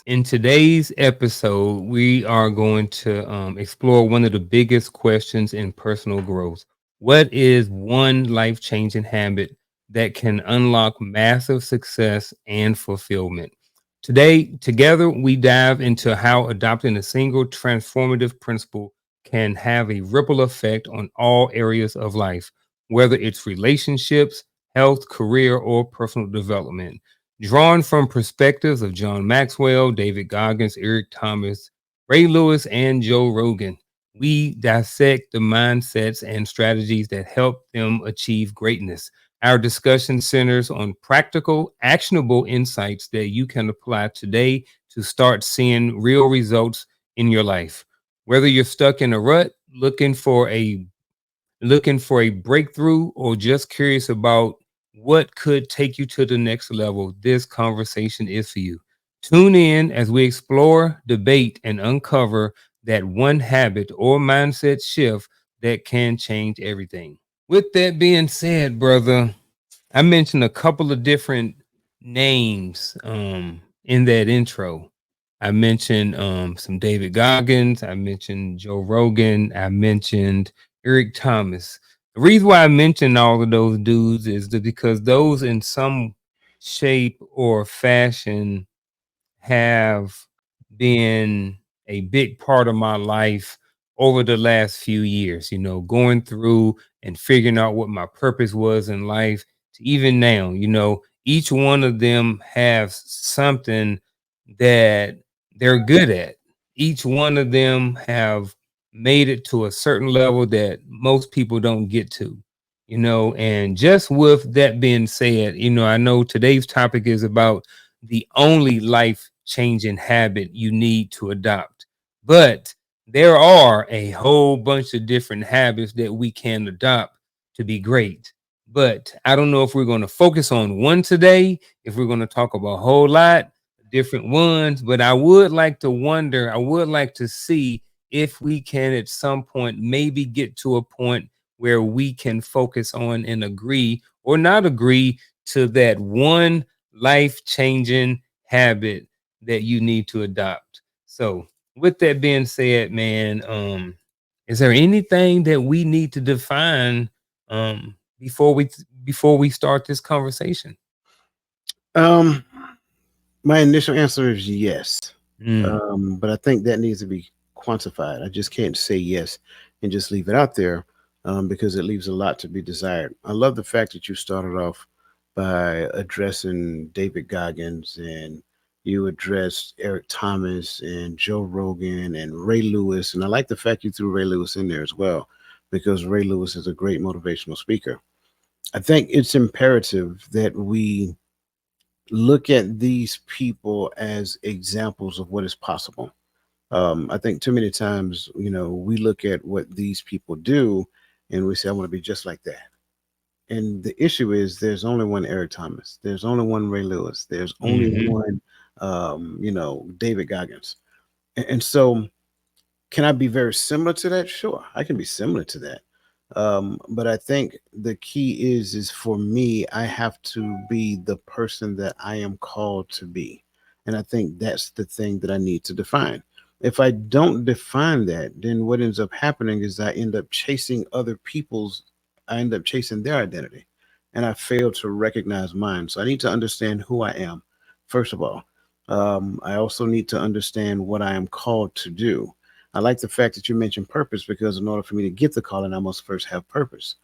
In today's episode, we are going to explore one of the biggest questions in personal growth. What is one life changing habit that can unlock massive success and fulfillment? Today, together, we dive into how adopting a single transformative principle can have a ripple effect on all areas of life, whether it's relationships, health, career, or personal development. Drawn from perspectives of John Maxwell, David Goggins, Eric Thomas, Ray Lewis, and Joe Rogan, we dissect the mindsets and strategies that help them achieve greatness. Our discussion centers on practical, actionable insights that you can apply today to start seeing real results in your life. Whether you're stuck in a rut, looking for a breakthrough, or just curious about what could take you to the next level, this conversation is for you. Tune in as we explore, debate, and uncover that one habit or mindset shift that can change everything. With that being said, brother, I mentioned a couple of different names in that intro. I mentioned some David Goggins, I mentioned Joe Rogan, I mentioned Eric Thomas. The reason why I mentioned all of those dudes is that because those in some shape or fashion have been a big part of my life over the last few years, going through and figuring out what my purpose was in life to even now, each one of them have something that they're good at. Each one of them have made it to a certain level that most people don't get to, and just with that being said, I know today's topic is about the only life changing habit you need to adopt. But there are a whole bunch of different habits that we can adopt to be great. But I don't know if we're going to focus on one today, if we're going to talk about a whole lot of different ones. But I would like to see if we can at some point maybe get to a point where we can focus on and agree or not agree to that one life changing habit that you need to adopt. So, with that being said, man, is there anything that we need to define before we start this conversation? Um, my initial answer is yes. Mm, But I think that needs to be quantified. I just can't say yes and just leave it out there because it leaves a lot to be desired. I love the fact that you started off by addressing David Goggins and you addressed Eric Thomas and Joe Rogan and Ray Lewis. And I like the fact you threw Ray Lewis in there as well because Ray Lewis is a great motivational speaker. I think it's imperative that we look at these people as examples of what is possible. I think too many times, we look at what these people do and we say, I want to be just like that. And the issue is there's only one Eric Thomas, there's only one Ray Lewis, there's only hmm one, David Goggins. And so, can I be very similar to that? Sure, I can be similar to that. But I think the key is for me, I have to be the person that I am called to be. And I think that's the thing that I need to define. If I don't define that, then what ends up happening is I end up chasing their identity and I fail to recognize mine. So I need to understand who I am, first of all. I also need to understand what I am called to do. I like the fact that you mentioned purpose because in order for me to get the calling, I must first have purpose.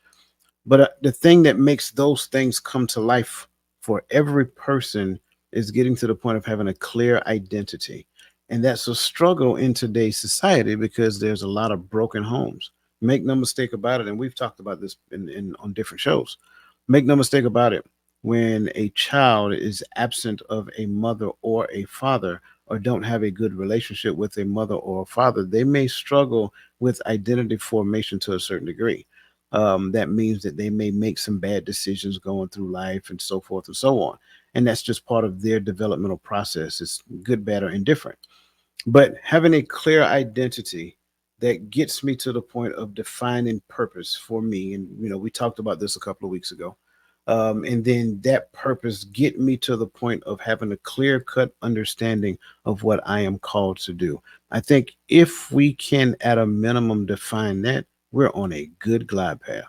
But the thing that makes those things come to life for every person is getting to the point of having a clear identity. And that's a struggle in today's society because there's a lot of broken homes. Make no mistake about it. And we've talked about this on different shows. Make no mistake about it. When a child is absent of a mother or a father, or don't have a good relationship with a mother or a father, they may struggle with identity formation to a certain degree. That means that they may make some bad decisions going through life and so forth and so on. And that's just part of their developmental process. It's good, bad, or indifferent. But having a clear identity that gets me to the point of defining purpose for me, and we talked about this a couple of weeks ago. And then that purpose get me to the point of having a clear cut understanding of what I am called to do. I think if we can, at a minimum, define that, we're on a good glide path.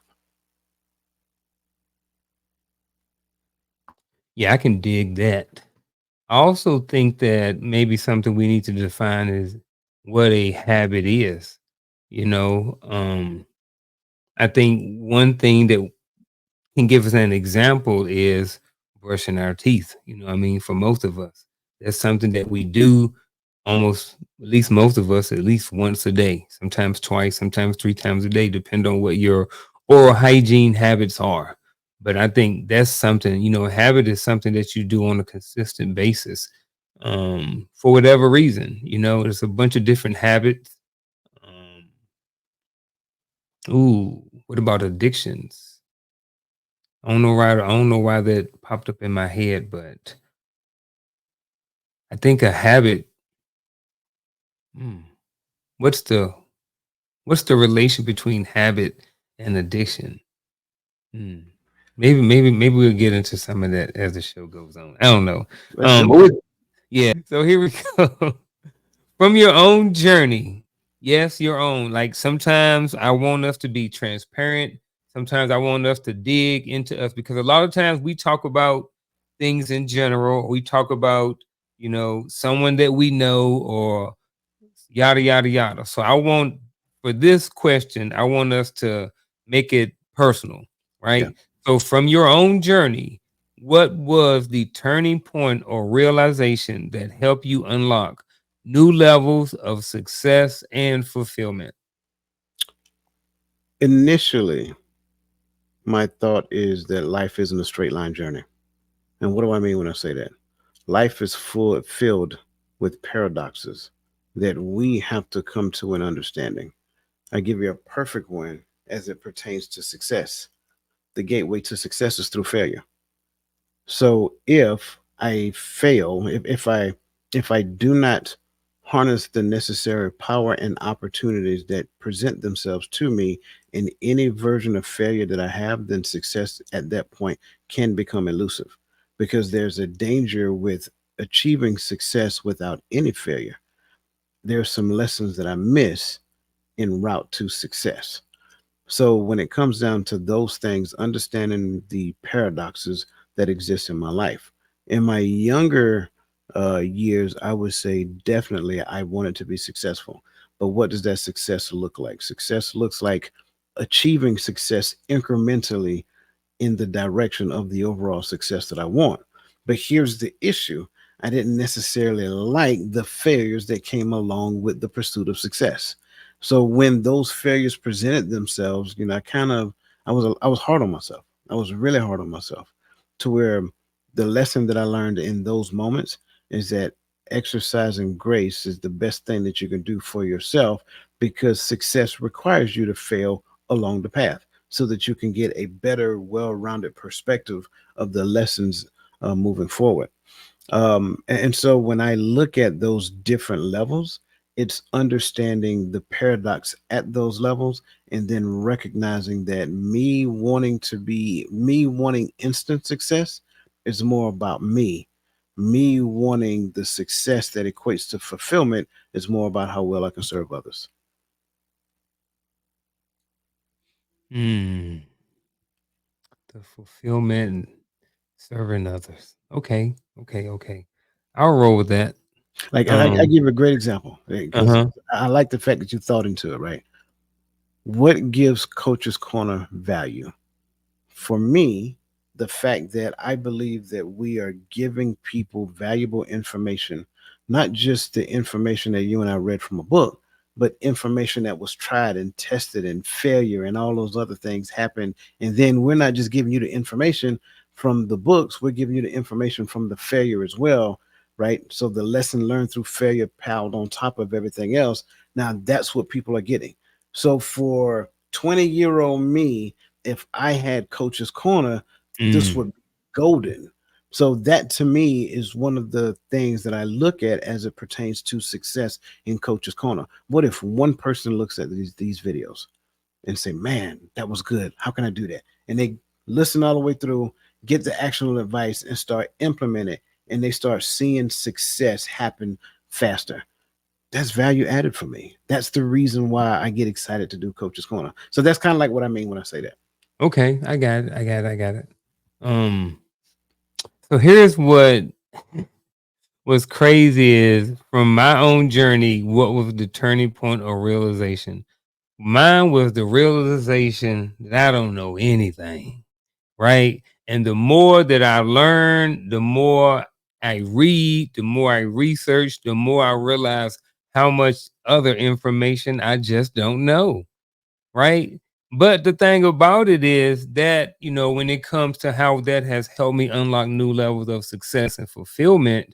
Yeah, I can dig that. I also think that maybe something we need to define is what a habit is. You know, I think one thing that can give us an example is brushing our teeth. You know, what I mean, for most of us, that's something that we do almost, at least most of us, at least once a day, sometimes twice, sometimes three times a day, depending on what your oral hygiene habits are. But I think that's something, you know, a habit is something that you do on a consistent basis, for whatever reason. You know, there's a bunch of different habits. Ooh, what about addictions? I don't know why that popped up in my head, but I think a habit. Hmm, what's the what's the relation between habit and addiction? Hmm. Maybe we'll get into some of that as the show goes on. I don't know. Let's do But it. yeah. So here we go. From your own journey. Yes, your own. Like sometimes I want us to be transparent. Sometimes I want us to dig into us because a lot of times we talk about things in general. We talk about, you know, someone that we know or yada yada yada. So I want for this question, I want us to make it personal, Yeah. right? So from your own journey, what was the turning point or realization that helped you unlock new levels of success and fulfillment? Initially, my thought is that life isn't a straight line journey. And what do I mean when I say that? Life is filled with paradoxes that we have to come to an understanding. I give you a perfect one as it pertains to success. The gateway to success is through failure. So if I fail, if I do not harness the necessary power and opportunities that present themselves to me in any version of failure that I have, then success at that point can become elusive because there's a danger with achieving success without any failure. There's some lessons that I miss en route to success. So when it comes down to those things, understanding the paradoxes that exist in my life. In my younger years, I would say definitely I wanted to be successful. But what does that success look like? Success looks like achieving success incrementally in the direction of the overall success that I want. But here's the issue: I didn't necessarily like the failures that came along with the pursuit of success. So when those failures presented themselves, I was hard on myself. I was really hard on myself to where the lesson that I learned in those moments is that exercising grace is the best thing that you can do for yourself because success requires you to fail along the path so that you can get a better, well rounded perspective of the lessons moving forward. And so when I look at those different levels, it's understanding the paradox at those levels and then recognizing that me wanting instant success is more about me. Me wanting the success that equates to fulfillment is more about how well I can serve others. Hmm. The fulfillment and serving others. Okay. Okay. Okay. I'll roll with that. Like I Um, give you a great example because uh-huh. I like the fact that you thought into it, right? What gives Coach's Corner value? For me, the fact that I believe that we are giving people valuable information, not just the information that you and I read from a book, but information that was tried and tested and failure and all those other things happened. And then we're not just giving you the information from the books, we're giving you the information from the failure as well, right? So the lesson learned through failure piled on top of everything else. Now that's what people are getting. So for 20-year-old me, if I had Coach's Corner, this Mm. would be golden. So that to me is one of the things that I look at as it pertains to success in Coach's Corner. What if one person looks at these videos and say, "Man, that was good. How can I do that?" And they listen all the way through, get the actionable advice and start implementing, and they start seeing success happen faster. That's value added for me. That's the reason why I get excited to do Coach's Corner. So that's kind of like what I mean when I say that. Okay, I got it. I got it. I got it. Um, so here's what was crazy is from my own journey, what was the turning point or realization? Mine was the realization that I don't know anything, right? And the more that I learn, the more I read, the more I research, the more I realize how much other information I just don't know, right? But the thing about it is that, when it comes to how that has helped me unlock new levels of success and fulfillment,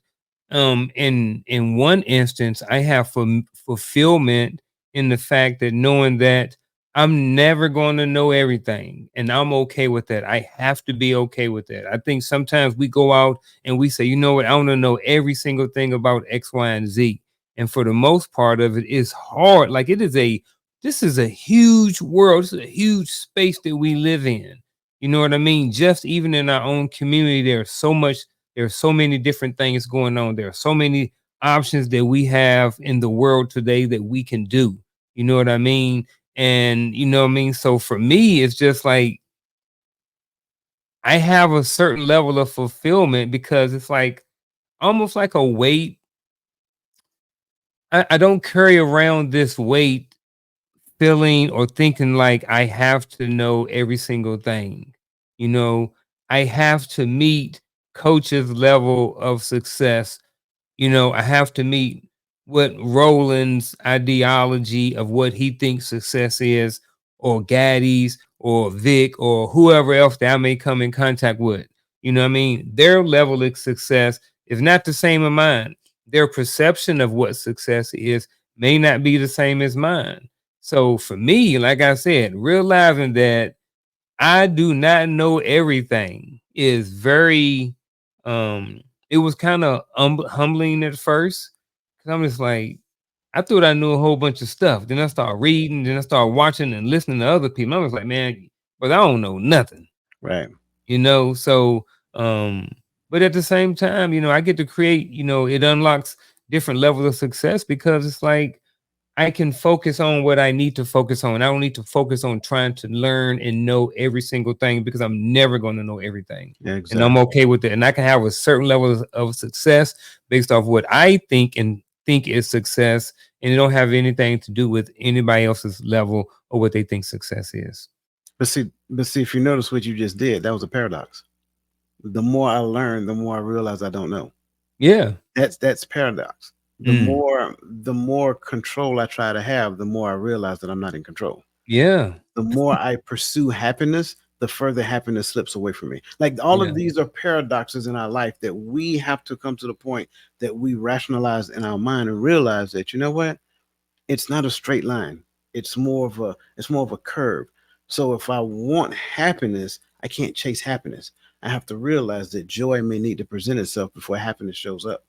in one instance, I have fulfillment in the fact that knowing that I'm never going to know everything, and I'm okay with that. I have to be okay with that. I think sometimes we go out and we say, you know what, I want to know every single thing about X, Y, and Z. And for the most part of it, it's hard. Like this is a huge world. This is a huge space that we live in. You know what I mean? Just even in our own community, there's so many different things going on. There are so many options that we have in the world today that we can do. You know what I mean? And you know what I mean? So for me, it's just like I have a certain level of fulfillment because it's like almost like a weight. I don't carry around this weight feeling or thinking like I have to know every single thing. You know, I have to meet coach's level of success. I have to meet what Roland's ideology of what he thinks success is, or Gaddy's, or Vic, or whoever else that I may come in contact with. You know what I mean? Their level of success is not the same as mine. Their perception of what success is may not be the same as mine. So for me, like I said, realizing that I do not know everything is very it was kind of humbling at first, because I'm just like, I thought I knew a whole bunch of stuff. Then I started reading, then I started watching and listening to other people. I was like, man, but I don't know nothing, Right. so but at the same time, I get to create, it unlocks different levels of success because it's like I can focus on what I need to focus on. I don't need to focus on trying to learn and know every single thing because I'm never going to know everything. Yeah, And I'm exactly. okay with it. And I can have a certain level of success based off what I think is success. And it don't have anything to do with anybody else's level or what they think success is. But see, if you notice what you just did, that was a paradox. The more I learn, the more I realize I don't know. Yeah. That's paradox. Mm. The more control I try to have, the more I realize that I'm not in control. Yeah. The more I pursue happiness, the further happiness slips away from me. Like all Yeah. of these are paradoxes in our life that we have to come to the point that we rationalize in our mind and realize that you know what? It's not a straight line. It's more of a curve. So if I want happiness, I can't chase happiness. I have to realize that joy may need to present itself before happiness shows up.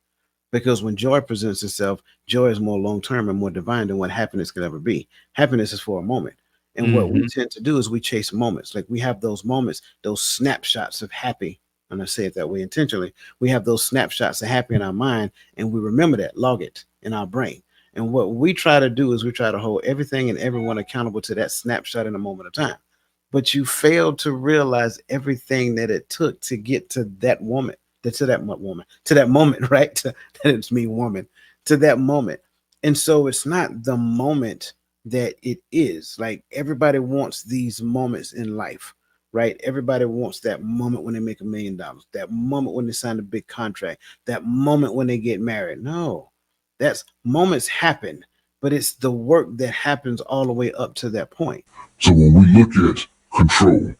Because when joy presents itself, joy is more long term and more divine than what happiness could ever be. Happiness is for a moment. And what we Hmm. tend to do is we chase moments. Like we have those moments, those snapshots of happy. And I say it that way intentionally. We have those snapshots of happy in our mind, and we remember that, log it in our brain. And what we try to do is we try to hold everything and everyone accountable to that snapshot in a moment of time. But you fail to realize everything that it took to get to that woman, to that woman, to that moment, right? That it's me, woman, to that moment. And so it's not the moment that it is. Like everybody wants these moments in life, right? Everybody wants that moment when they make $1 million, that moment when they sign a big contract, that moment when they get married. No, that's moments happen, but it's the work that happens all the way up to that point. So when we look at control,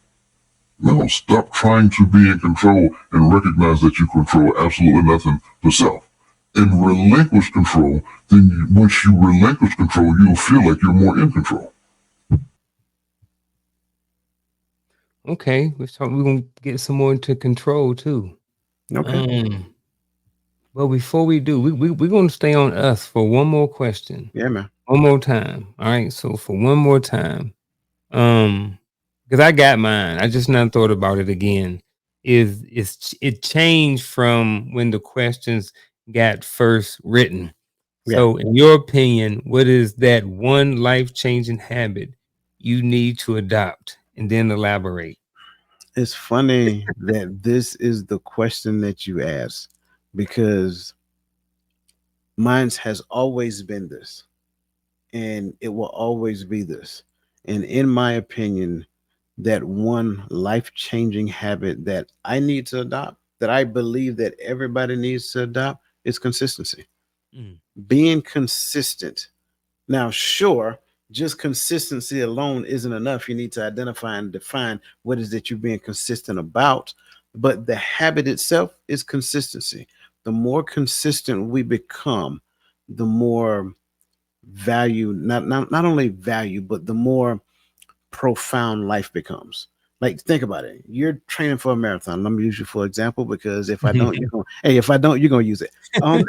no, stop trying to be in control and recognize that you control absolutely nothing but self. And relinquish control, then once you relinquish control, you'll feel like you're more in control. Okay. We're going to get some more into control too. Okay. Um, But before we do, we're going to stay on us for one more question, Yeah, man. one more time. All right. So for one more time, because I got mine. I just not thought about it again. it changed from when the questions got first written. Yeah. So, in your opinion, what is that one life changing habit you need to adopt, and then elaborate? It's funny that this is the question that you ask because mine has always been this and it will always be this. And in my opinion, that one life changing habit that I need to adopt, that I believe that everybody needs to adopt, is consistency. Mm. Being consistent. Now, sure, just consistency alone isn't enough. You need to identify and define what is that you're being consistent about. But the habit itself is consistency. The more consistent we become, the more value, not only value, but the more profound life becomes. Like think about it. You're training for a marathon. Let me use you for example because if I don't, you're gonna hey, if I don't, you're gonna use it. Um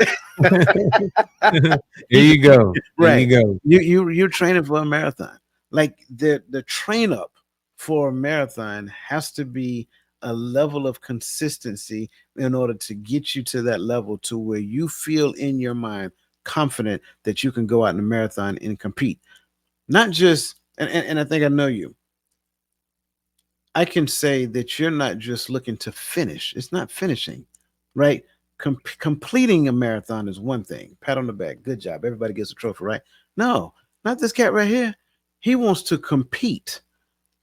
There you, you go. There you right. go. You're training for a marathon. Like the train up for a marathon has to be a level of consistency in order to get you to that level to where you feel in your mind confident that you can go out in a marathon and compete. Not just and I think I know you. I can say that you're not just looking to finish. It's not finishing, right? Completing a marathon is one thing. Pat on the back. Good job. Everybody gets a trophy, right? No, not this cat right here. He wants to compete.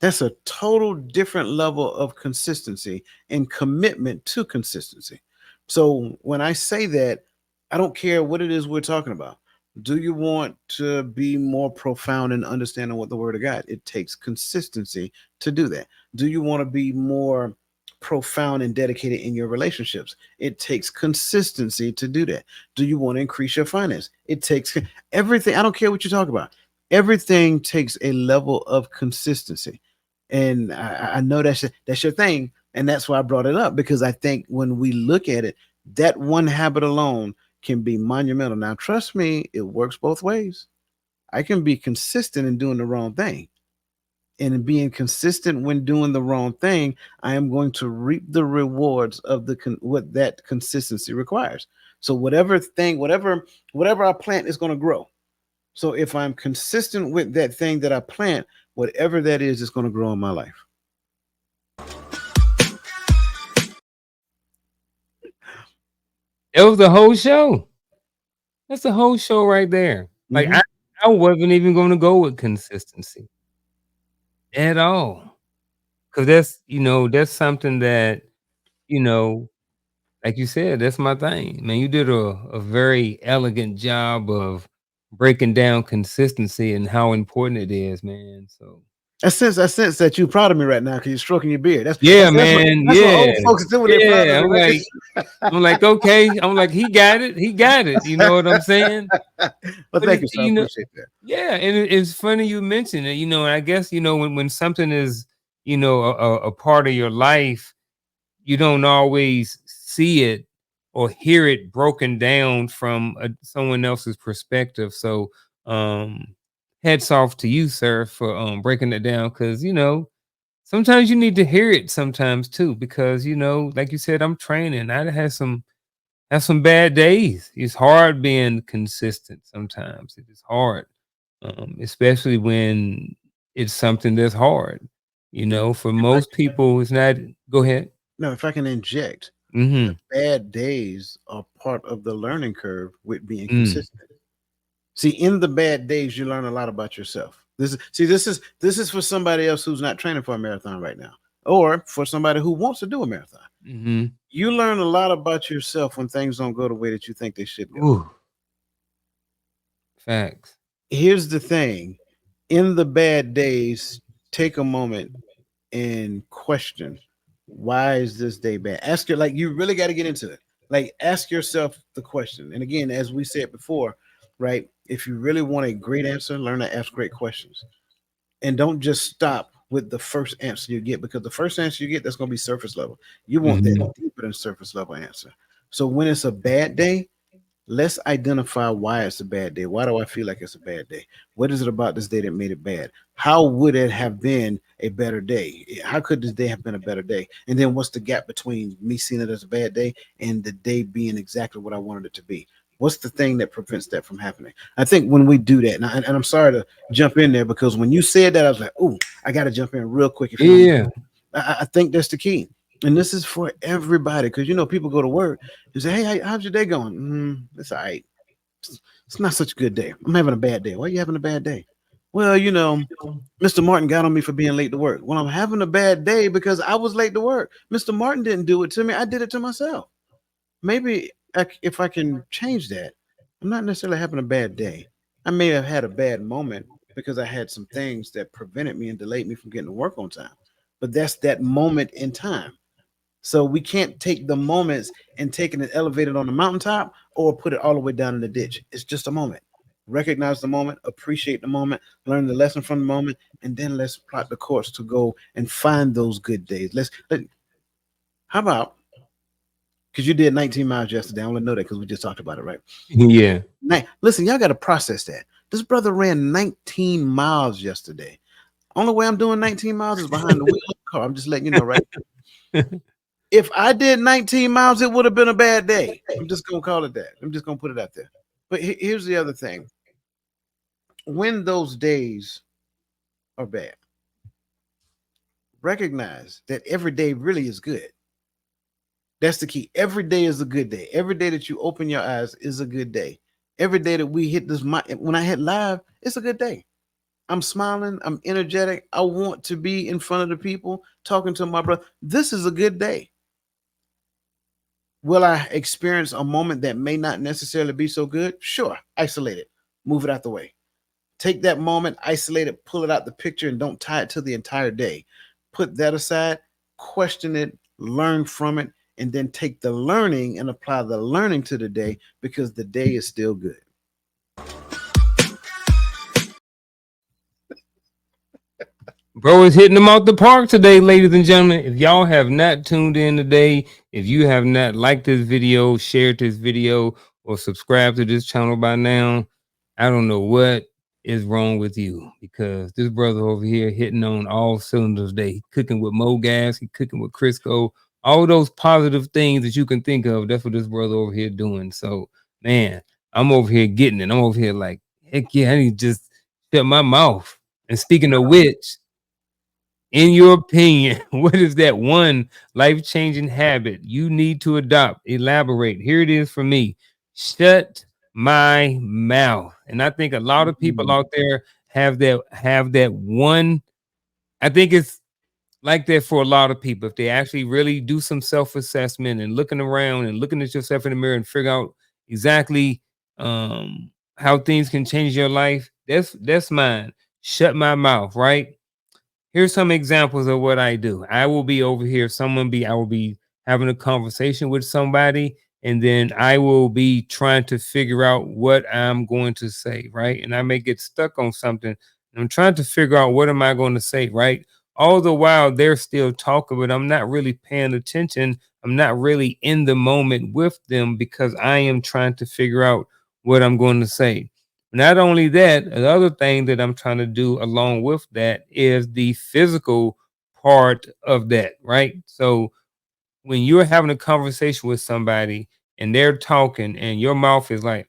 That's a total different level of consistency and commitment to consistency. So when I say that, I don't care what it is we're talking about. Do you want to be more profound in understanding what the word of God? It takes consistency to do that. Do you want to be more profound and dedicated in your relationships? It takes consistency to do that. Do you want to increase your finance? It takes everything. I don't care what you talk about. Everything takes a level of consistency, and I know that's your thing, and that's why I brought it up because I think when we look at it, that one habit alone can be monumental. Now, trust me, it works both ways. I can be consistent in doing the wrong thing, and in being consistent when doing the wrong thing, I am going to reap the rewards of what that consistency requires. So whatever I plant is going to grow. So if I'm consistent with that thing that I plant, whatever that is going to grow in my life. It was the whole show. That's the whole show right there. Like Hmm. I wasn't even going to go with consistency at all, because that's something that you know, like you said, that's my thing, man. You did a very elegant job of breaking down consistency and how important it is, man. So I sense that you're proud of me right now because you're stroking your beard. That's yeah, that's that's what man. that's what Yeah, old folks do when they're proud yeah. of me, right? I'm like, okay. I'm like, he got it. He got it. You know what I'm saying? Well, But thank it, you, sir. I appreciate that. yeah, and it's funny you mentioned it. And I guess when something is a part of your life, you don't always see it or hear it broken down from someone else's perspective. So, um, hats off to you, sir, for breaking it down because sometimes you need to hear it sometimes too because like you said, I'm training. I had some bad days. It's hard being consistent sometimes. It is hard, especially when it's something that's hard. For If I most people, it's not. Go ahead. no, if I can inject, the Mm-hmm. bad days are part of the learning curve with being Mm. consistent. See, in the bad days, you learn a lot about yourself. This is for somebody else who's not training for a marathon right now, or for somebody who wants to do a marathon. Mm-hmm. You learn a lot about yourself when things don't go the way that you think they should go. Ooh, facts. Here's the thing: in the bad days, take a moment and question, why is this day bad? Ask your like you really got to get into it. Like ask yourself the question. And again, as we said before, right? If you really want a great answer, learn to ask great questions. And don't just stop with the first answer you get because the first answer you get that's going to be surface level. You want that Mm-hmm. deeper than surface level answer. So when it's a bad day, Let's identify why it's a bad day. Why do I feel like it's a bad day? What is it about this day that made it bad? How would it have been a better day? How could this day have been a better day? And then what's the gap between me seeing it as a bad day and the day being exactly what I wanted it to be? What's the thing that prevents that from happening? I think when we do that, and I'm sorry to jump in there because when you said that, I was like, oh, I got to jump in real quick if you don't Yeah. mind. I think that's the key. And this is for everybody because, people go to work and say, hey, how's your day going? It's all right. It's not such a good day. I'm having a bad day. Why are you having a bad day? Well, Mr. Martin got on me for being late to work. Well, I'm having a bad day because I was late to work. Mr. Martin didn't do it to me. I did it to myself. Maybe if I can change that, I'm not necessarily having a bad day. I may have had a bad moment because I had some things that prevented me and delayed me from getting to work on time. But that's that moment in time. So we can't take the moments and taking it elevated on the mountaintop or put it all the way down in the ditch. It's just a moment. Recognize the moment, appreciate the moment, learn the lesson from the moment, and then let's plot the course to go and find those good days. How about, because you did 19 miles yesterday? I want to know that because we just talked about it, right? Yeah. Now, listen, y'all got to process that. This brother ran 19 miles yesterday. Only way I'm doing 19 miles is behind the wheel of the car. I'm just letting you know, right? If I did 19 miles, it would have been a bad day. I'm just gonna call it that. I'm just gonna put it out there. But here's the other thing: when those days are bad, recognize that every day really is good. That's the key. Every day is a good day. Every day that you open your eyes is a good day. Every day that we hit this, when I hit live, it's a good day. I'm smiling. I'm energetic. I want to be in front of the people talking to my brother. This is a good day. Will I experience a moment that may not necessarily be so good? Sure. Isolate it. Move it out the way. Take that moment, isolate it, pull it out the picture, and don't tie it to the entire day. Put that aside, question it, learn from it, and then take the learning and apply the learning to the day because the day is still good. Bro is hitting them out the park today, ladies and gentlemen. If y'all have not tuned in today, if you have not liked this video, shared this video, or subscribed to this channel by now, I don't know what is wrong with you because this brother over here hitting on all cylinders today. He cooking with Mo Gas, he cooking with Crisco, all those positive things that you can think of. That's what this brother over here doing. So, man, I'm over here getting it. I'm over here like, heck yeah, I need to just shut my mouth. And speaking of which, in your opinion, what is that one life-changing habit you need to adopt? Elaborate. Here it is for me. Shut my mouth. And I think a lot of people Mm. out there have that one. I think it's like that for a lot of people. If they actually really do some self-assessment and looking around and looking at yourself in the mirror and figure out exactly how things can change your life, that's mine. Shut my mouth, right? Here's some examples of what I do. I will be over here, I will be having a conversation with somebody, and then I will be trying to figure out what I'm going to say, right? And I may get stuck on something. And I'm trying to figure out what am I going to say, right? All the while they're still talking, but I'm not really paying attention. I'm not really in the moment with them because I am trying to figure out what I'm going to say. Not only that, the other thing that I'm trying to do along with that is the physical part of that, right? So when you're having a conversation with somebody and they're talking and your mouth is like,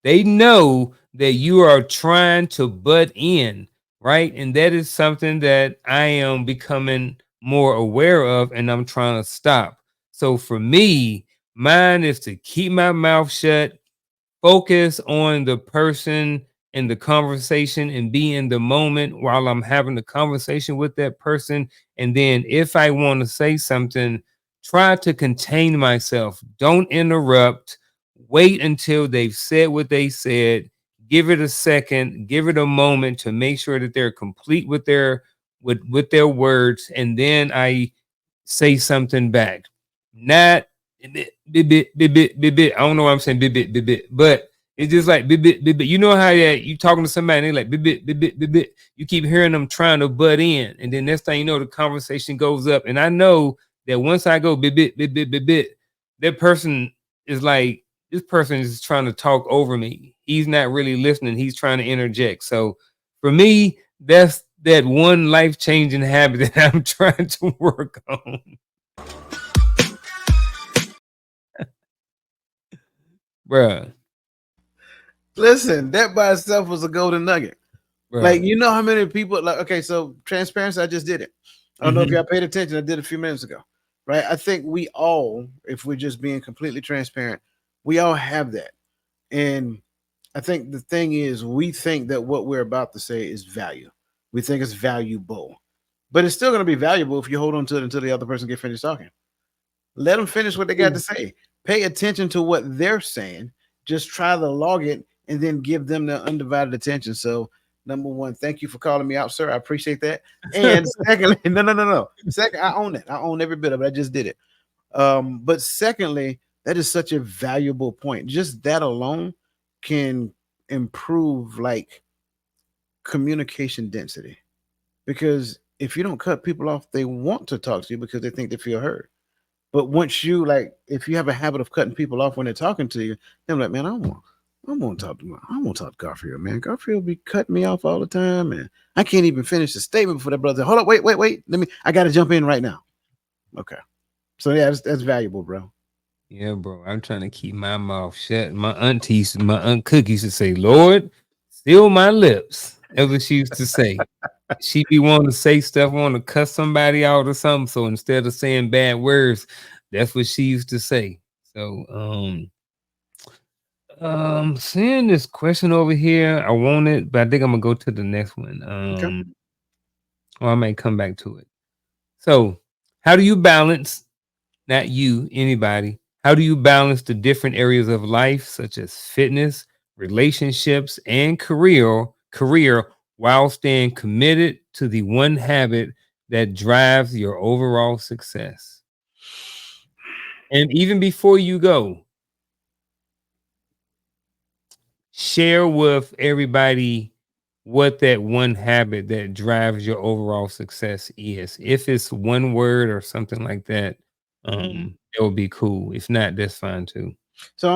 they know that you are trying to butt in, right? And that is something that I am becoming more aware of and I'm trying to stop. So for me, mine is to keep my mouth shut, focus on the person and the conversation and be in the moment while I'm having the conversation with that person. And then if I want to say something, try to contain myself. Don't interrupt. Wait until they've said what they said. Give it a second, give it a moment to make sure that they're complete with their words, and then I say something back. Not bit bit bit bit bit bit. I don't know why I'm saying bit bit bit bit, but it's just like bit bit bit bit. You know how you talking to somebody and they like bit bit bit bit bit bit. You keep hearing them trying to butt in, and then next thing you know, the conversation goes up. And I know that once I go bit bit bit bit bit bit, that person it's like this person is trying to talk over me. He's not really listening. He's trying to interject. So for me, that's that one life changing habit that I'm trying to work on. Bruh, Listen, that by itself was a golden nugget. Like, bruh. you know how many people, like, okay, so transparency, I just did it. I don't know if Hmm. y'all paid attention. I did it a few minutes ago, right? I think we all, if we're just being completely transparent, we all have that. And I think the thing is, we think that what we're about to say is value. We think it's valuable, but it's still going to be valuable if you hold on to it until the other person get finished talking. Let them finish what they got to say. Pay attention to what they're saying. Just try to log it and then give them their undivided attention. So, number one, thank you for calling me out, sir. I appreciate that. And secondly, no. Second, I own it. I own every bit of it. I just did it. But secondly, that is such a valuable point. Just that alone can improve like communication density. Because if you don't cut people off, they want to talk to you because they think they feel heard. But once you like, if you have a habit of cutting people off when they're talking to you, they're like, man, I won't talk to I won't talk to Garfield, man. Garfield be cutting me off all the time, and I can't even finish the statement before that brother. Hold up, wait. I got to jump in right now. Okay, so yeah, that's valuable, bro. Yeah, bro. I'm trying to keep my mouth shut. My aunt Cookie used to say, Lord, seal my lips. That's what she used to say. She be wanting to say stuff, want to cuss somebody out or something. So instead of saying bad words, that's what she used to say. So seeing this question over here, I want it, but I think I'm gonna go to the next one. Okay. Or I may come back to it. So how do you balance, not you, anybody, how do you balance the different areas of life, such as fitness, relationships, and career while staying committed to the one habit that drives your overall success? And even before you go, share with everybody what that one habit that drives your overall success is. If it's one word or something like that, it would be cool. If not, that's fine too. So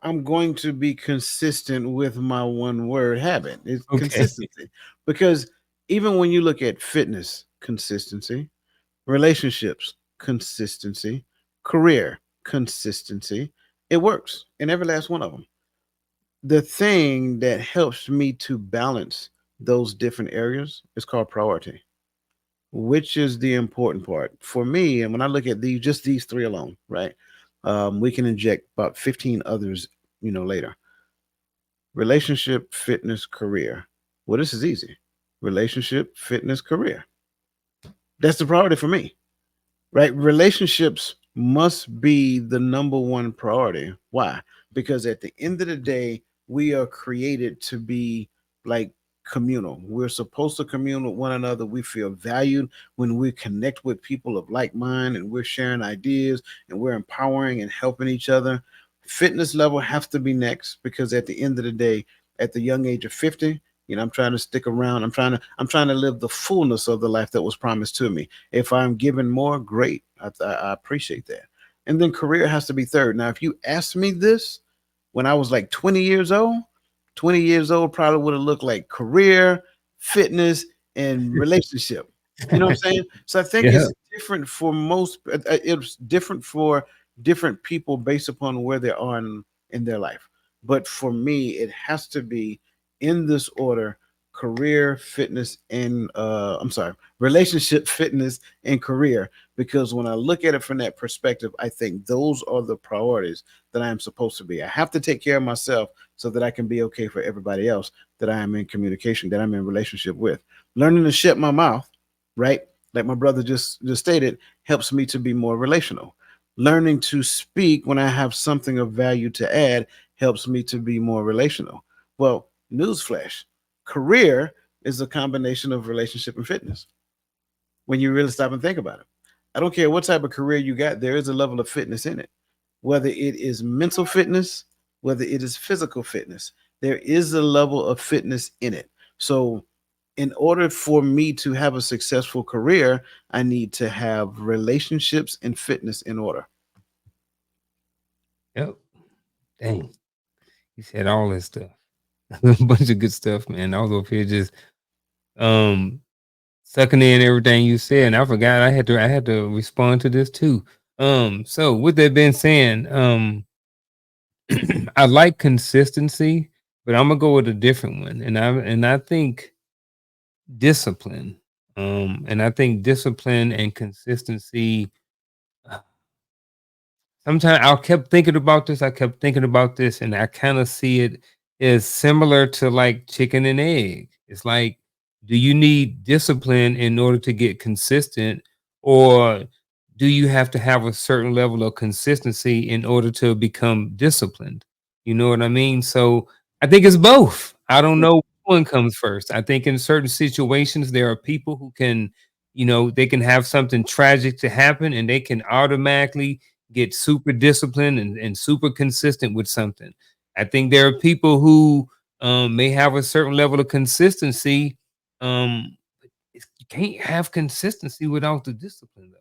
I'm going to be consistent with my one word habit. It's Okay. consistency. Because even when you look at fitness, consistency, relationships, consistency, career, consistency, it works in every last one of them. The thing that helps me to balance those different areas is called priority, which is the important part for me. And when I look at these, just these three alone, right? We can inject about 15 others, later. Relationship, fitness, career. Well, this is easy. Relationship, fitness, career. That's the priority for me, right? Relationships must be the number one priority. Why? Because at the end of the day, we are created to be like communal. We're supposed to commune with one another. We feel valued when we connect with people of like mind and we're sharing ideas and we're empowering and helping each other. Fitness level has to be next because at the end of the day, at the young age of 50, I'm trying to stick around. I'm trying to live the fullness of the life that was promised to me. If I'm given more, great. I appreciate that. And then career has to be third. Now, if you asked me this when I was like 20 years old probably would have looked like career, fitness, and relationship. You know what I'm saying? So I think Yeah. it's different for most. It's different for different people based upon where they are in their life. But for me, it has to be in this order: career, fitness, and I'm sorry, relationship, fitness, and career. Because when I look at it from that perspective, I think those are the priorities that I am supposed to be. I have to take care of myself so that I can be okay for everybody else that I am in communication, that I'm in relationship with. Learning to shut my mouth, right? Like my brother just stated, helps me to be more relational. Learning to speak when I have something of value to add helps me to be more relational. Well, newsflash, career is a combination of relationship and fitness when you really stop and think about it. I don't care what type of career you got, there is a level of fitness in it. Whether it is mental fitness, whether it is physical fitness, there is a level of fitness in it. So, in order for me to have a successful career, I need to have relationships and fitness in order. Yep. Dang. You said all this stuff. A bunch of good stuff, man. I was over here just um sucking in everything you said, and I forgot I had to respond to this too. So with that being said, I like consistency, but I'm gonna go with a different one, and I think discipline. And I think discipline and consistency. Sometimes I kept thinking about this. I kept thinking about this, and I kind of see it as similar to like chicken and egg. It's like, do you need discipline in order to get consistent, or do you have to have a certain level of consistency in order to become disciplined? You know what I mean? So I think it's both. I don't know which one comes first. I think in certain situations, there are people who can, they can have something tragic to happen and they can automatically get super disciplined and super consistent with something. I think there are people who may have a certain level of consistency. You can't have consistency without the discipline, though.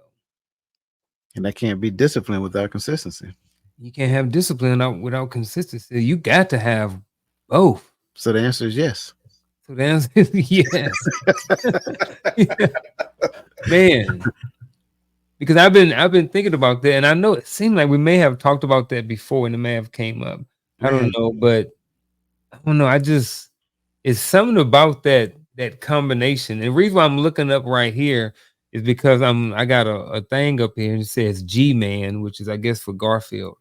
And I can't be disciplined without consistency. You can't have discipline without consistency. You got to have both. So the answer is yes. So the answer is yes. Man, because I've been thinking about that, and I know it seemed like we may have talked about that before, and it may have came up. I don't Man, know, but I don't know. It's something about that combination. And the reason why I'm looking up right here is because I got a thing up here and it says G Man, which is I guess for Garfield.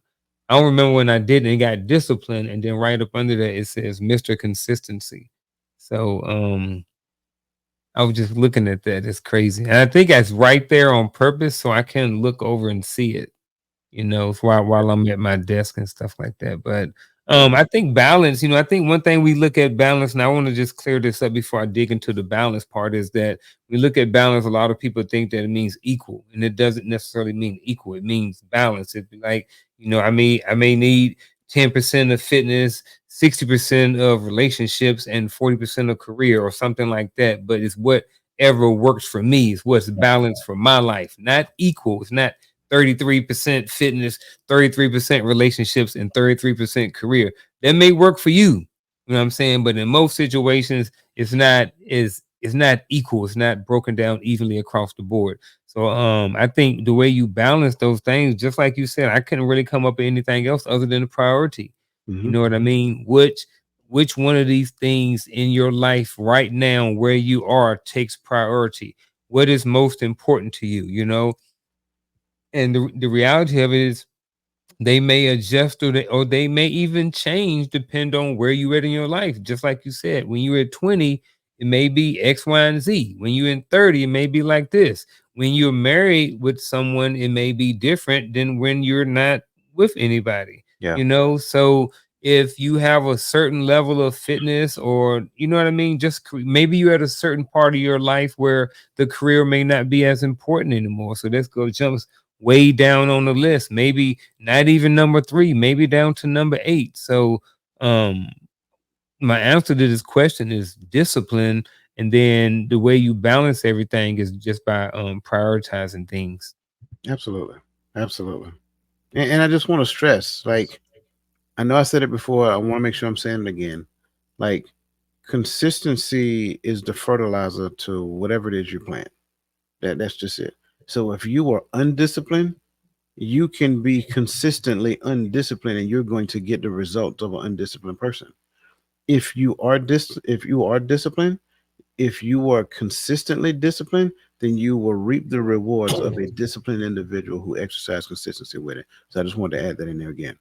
I don't remember when I did it. It got disciplined, and then right up under that it says Mr. Consistency. So I was just looking at that. It's crazy. And I think that's right there on purpose so I can look over and see it, while I'm at my desk and stuff like that. But yeah. I think balance, I think one thing we look at balance, and I want to just clear this up before I dig into the balance part, is that we look at balance, a lot of people think that it means equal, and it doesn't necessarily mean equal. It means balance. It'd be like, I may need 10% of fitness, 60% of relationships, and 40% of career or something like that. But it's whatever works for me, is what's balanced for my life, not equal. It's not 33% fitness, 33% relationships, and 33% career. That may work for you. You know what I'm saying? But in most situations, it's not equal. It's not broken down evenly across the board. So I think the way you balance those things, just like you said, I couldn't really come up with anything else other than a priority. You Hmm. know what I mean? Which one of these things in your life right now where you are takes priority? What is most important to you? And the reality of it is they may adjust or they may even change depend on where you're at in your life. Just like you said, when you're at 20, it may be X, Y, and Z. When you're in 30, it may be like this. When you're married with someone, it may be different than when you're not with anybody. Yeah. So if you have a certain level of fitness, or you know what I mean, just maybe you're at a certain part of your life where the career may not be as important anymore. So let's go jump way down on the list, maybe not even number 3, maybe down to number 8. So um my answer to this question is discipline, and then the way you balance everything is just by prioritizing things. Absolutely. Absolutely. And I just want to stress, like, I know I said it before. I want to make sure I'm saying it again. Like, consistency is the fertilizer to whatever it is you plant. That's just it. So if you are undisciplined, you can be consistently undisciplined, and you're going to get the result of an undisciplined person. If you are disciplined, if you are consistently disciplined, then you will reap the rewards of a disciplined individual who exercise consistency with it. So I just wanted to add that in there again.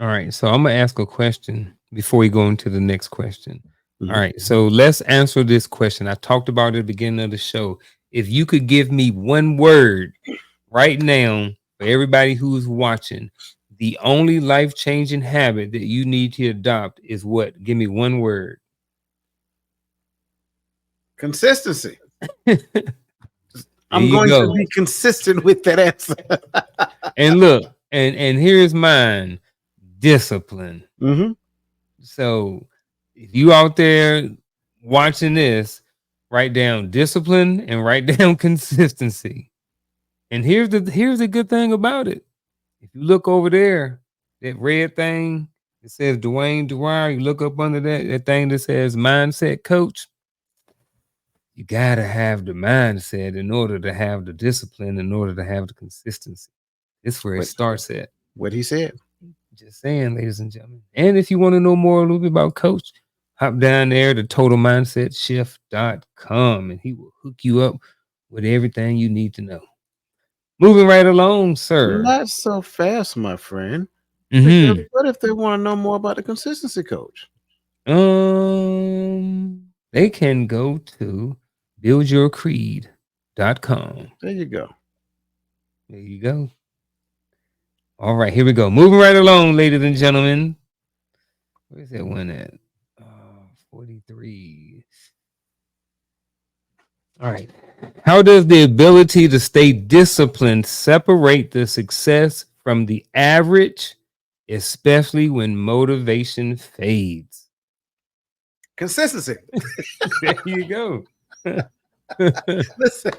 All right, so I'm gonna ask a question before we go into the next question. All Hmm. right, so let's answer this question. I talked about it at the beginning of the show. If you could give me one word right now for everybody who's watching, the only life-changing habit that you need to adopt is what? Give me one word. Consistency. There I'm you going to go. be consistent with that answer. And look, and here's mine: discipline. Hmm. So if you out there watching this, write down discipline and write down consistency. And here's the good thing about it. If you look over there, that red thing. It says Dwayne Dwyer. You look up under that thing that says mindset coach. You gotta have the mindset in order to have the discipline, in order to have the consistency. It's where it What starts at. what he said. Just saying, ladies and gentlemen. And if you want to know more a little bit about Coach, hop down there to totalmindsetshift.com and he will hook you up with everything you need to know. Moving right along, sir. Not so fast, my friend. Because Mm-hmm. what if they want to know more about the consistency coach? They can go to buildyourcreed.com. There you go. There you go. All right, here we go. Moving right along, ladies and gentlemen. Where's that one at? 43. All right. How does the ability to stay disciplined separate the success from the average, especially when motivation fades? Consistency. There you go. Listen,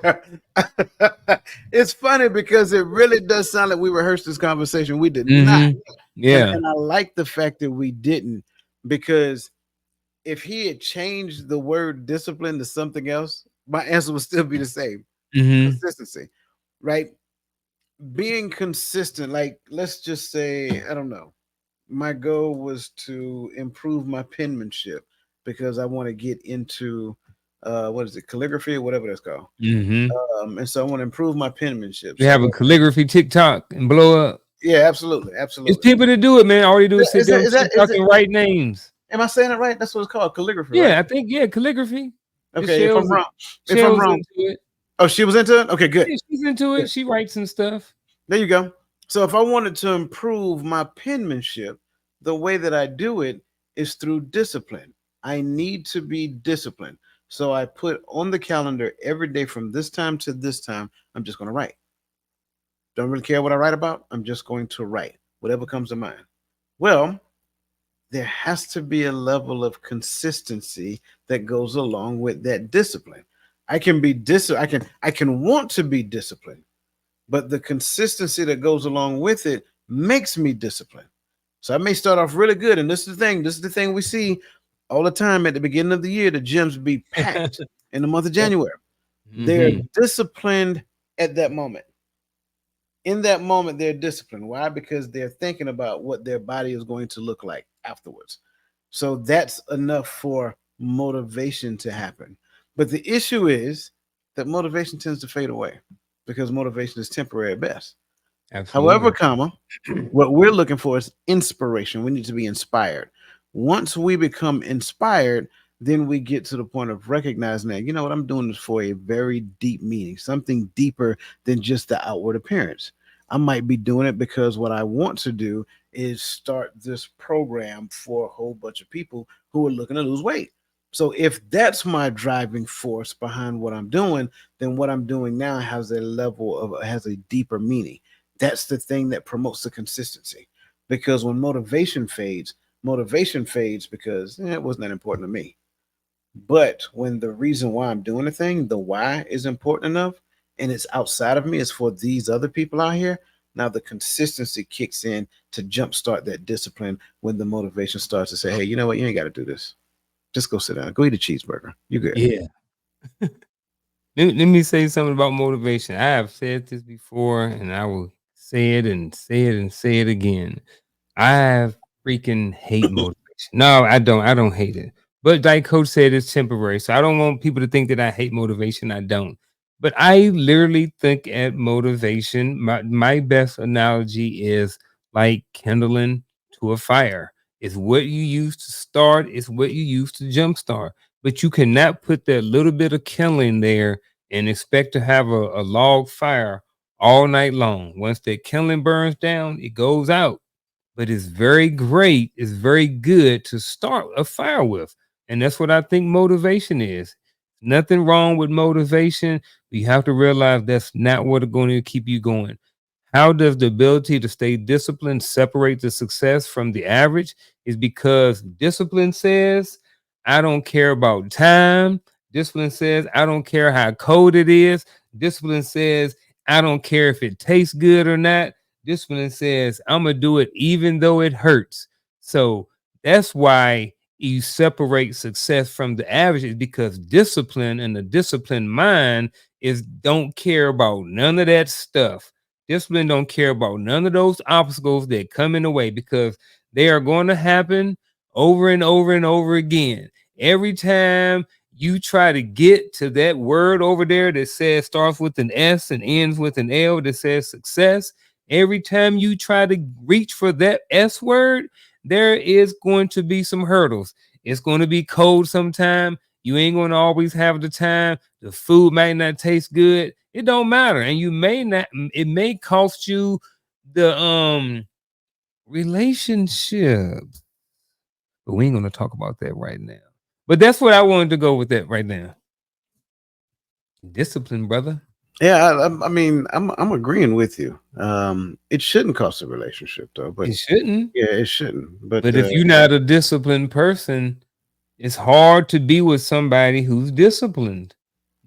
it's funny because it really does sound like we rehearsed this conversation. We did not. Mm-hmm. Yeah. And I like the fact that we didn't, because if he had changed the word discipline to something else, my answer would still be the same. Mm-hmm. Consistency, right? Being consistent, like let's just say, I don't know, my goal was to improve my penmanship because I want to get into what is it, calligraphy or whatever that's called. Mm-hmm. And so I want to improve my penmanship. You So have a calligraphy TikTok and blow up. yeah, absolutely, It's absolutely. people that do it, man. All they do is sit Is there that on is that TikTok and write names. am I saying it right? That's what it's called, calligraphy, right? Yeah, I think, yeah, calligraphy. Okay, if I'm wrong, if I'm Shell's wrong, into it. oh, she was into it. Okay, good. Yeah, she's into Good. it. She writes and stuff. There you go. So if I wanted to improve my penmanship, the way that I do it is through discipline. I need to be disciplined. So I put on the calendar every day from this time to this time, I'm just going to write. Don't really care what I write about. I'm just going to write whatever comes to mind. Well, there has to be a level of consistency that goes along with that discipline. I can want to be disciplined, but the consistency that goes along with it makes me disciplined. So I may start off really good, and this is the thing we see all the time at the beginning of the year. The gyms be packed in the month of January. They're Mm-hmm. disciplined at that moment. In that moment, they're disciplined. Why? Because they're thinking about what their body is going to look like afterwards. So that's enough for motivation to happen. But the issue is that motivation tends to fade away because motivation is temporary at best. However, Absolutely. what we're looking for is inspiration. We need to be inspired. Once we become inspired, then we get to the point of recognizing that, you know what, I'm doing this for a very deep meaning, something deeper than just the outward appearance. I might be doing it because what I want to do is start this program for a whole bunch of people who are looking to lose weight. So if that's my driving force behind what I'm doing, then what I'm doing now has a deeper meaning. That's the thing that promotes the consistency. Because when motivation fades because it wasn't that important to me. But when the reason why I'm doing the thing, the why is important enough, and it's outside of me, it's for these other people out here. Now the consistency kicks in to jumpstart that discipline when the motivation starts to say, hey, you know what? You ain't got to do this. Just go sit down. Go eat a cheeseburger. You good. Yeah. Let me say something about motivation. I have said this before, and I will say it and say it and say it again. I freaking hate motivation. No, I don't. I don't hate it. But like Coach said, it's temporary. So I don't want people to think that I hate motivation. I don't. But I literally think at motivation, my best analogy is like kindling to a fire. It's what you use to start, it's what you use to jumpstart. But you cannot put that little bit of kindling there and expect to have a log fire all night long. Once that kindling burns down, it goes out, but it's very great. It's very good to start a fire with. And that's what I think motivation is. Nothing wrong with motivation. You have to realize that's not what's going to keep you going. How does the ability to stay disciplined separate the success from the average? Is because discipline says, I don't care about time. Discipline says, I don't care how cold it is. Discipline says, I don't care if it tastes good or not. Discipline says, I'm gonna do it even though it hurts. So that's why you separate success from the average, is because discipline and the disciplined mind is don't care about none of that stuff. Discipline don't care about none of those obstacles that come in the way, because they are going to happen over and over and over again. Every time you try to get to that word over there that says starts with an S and ends with an L that says success, every time you try to reach for that S word, there is going to be some hurdles. It's going to be cold sometime. You ain't going to always have the time. The food might not taste good. It don't matter. And you may not, it may cost you the relationship. But we ain't going to talk about that right now. But that's what I wanted to go with that right now. Discipline, brother. Yeah, I mean, I'm agreeing with you. It shouldn't cost a relationship though, but It shouldn't. yeah, it shouldn't. But But if you're not a disciplined person, it's hard to be with somebody who's disciplined.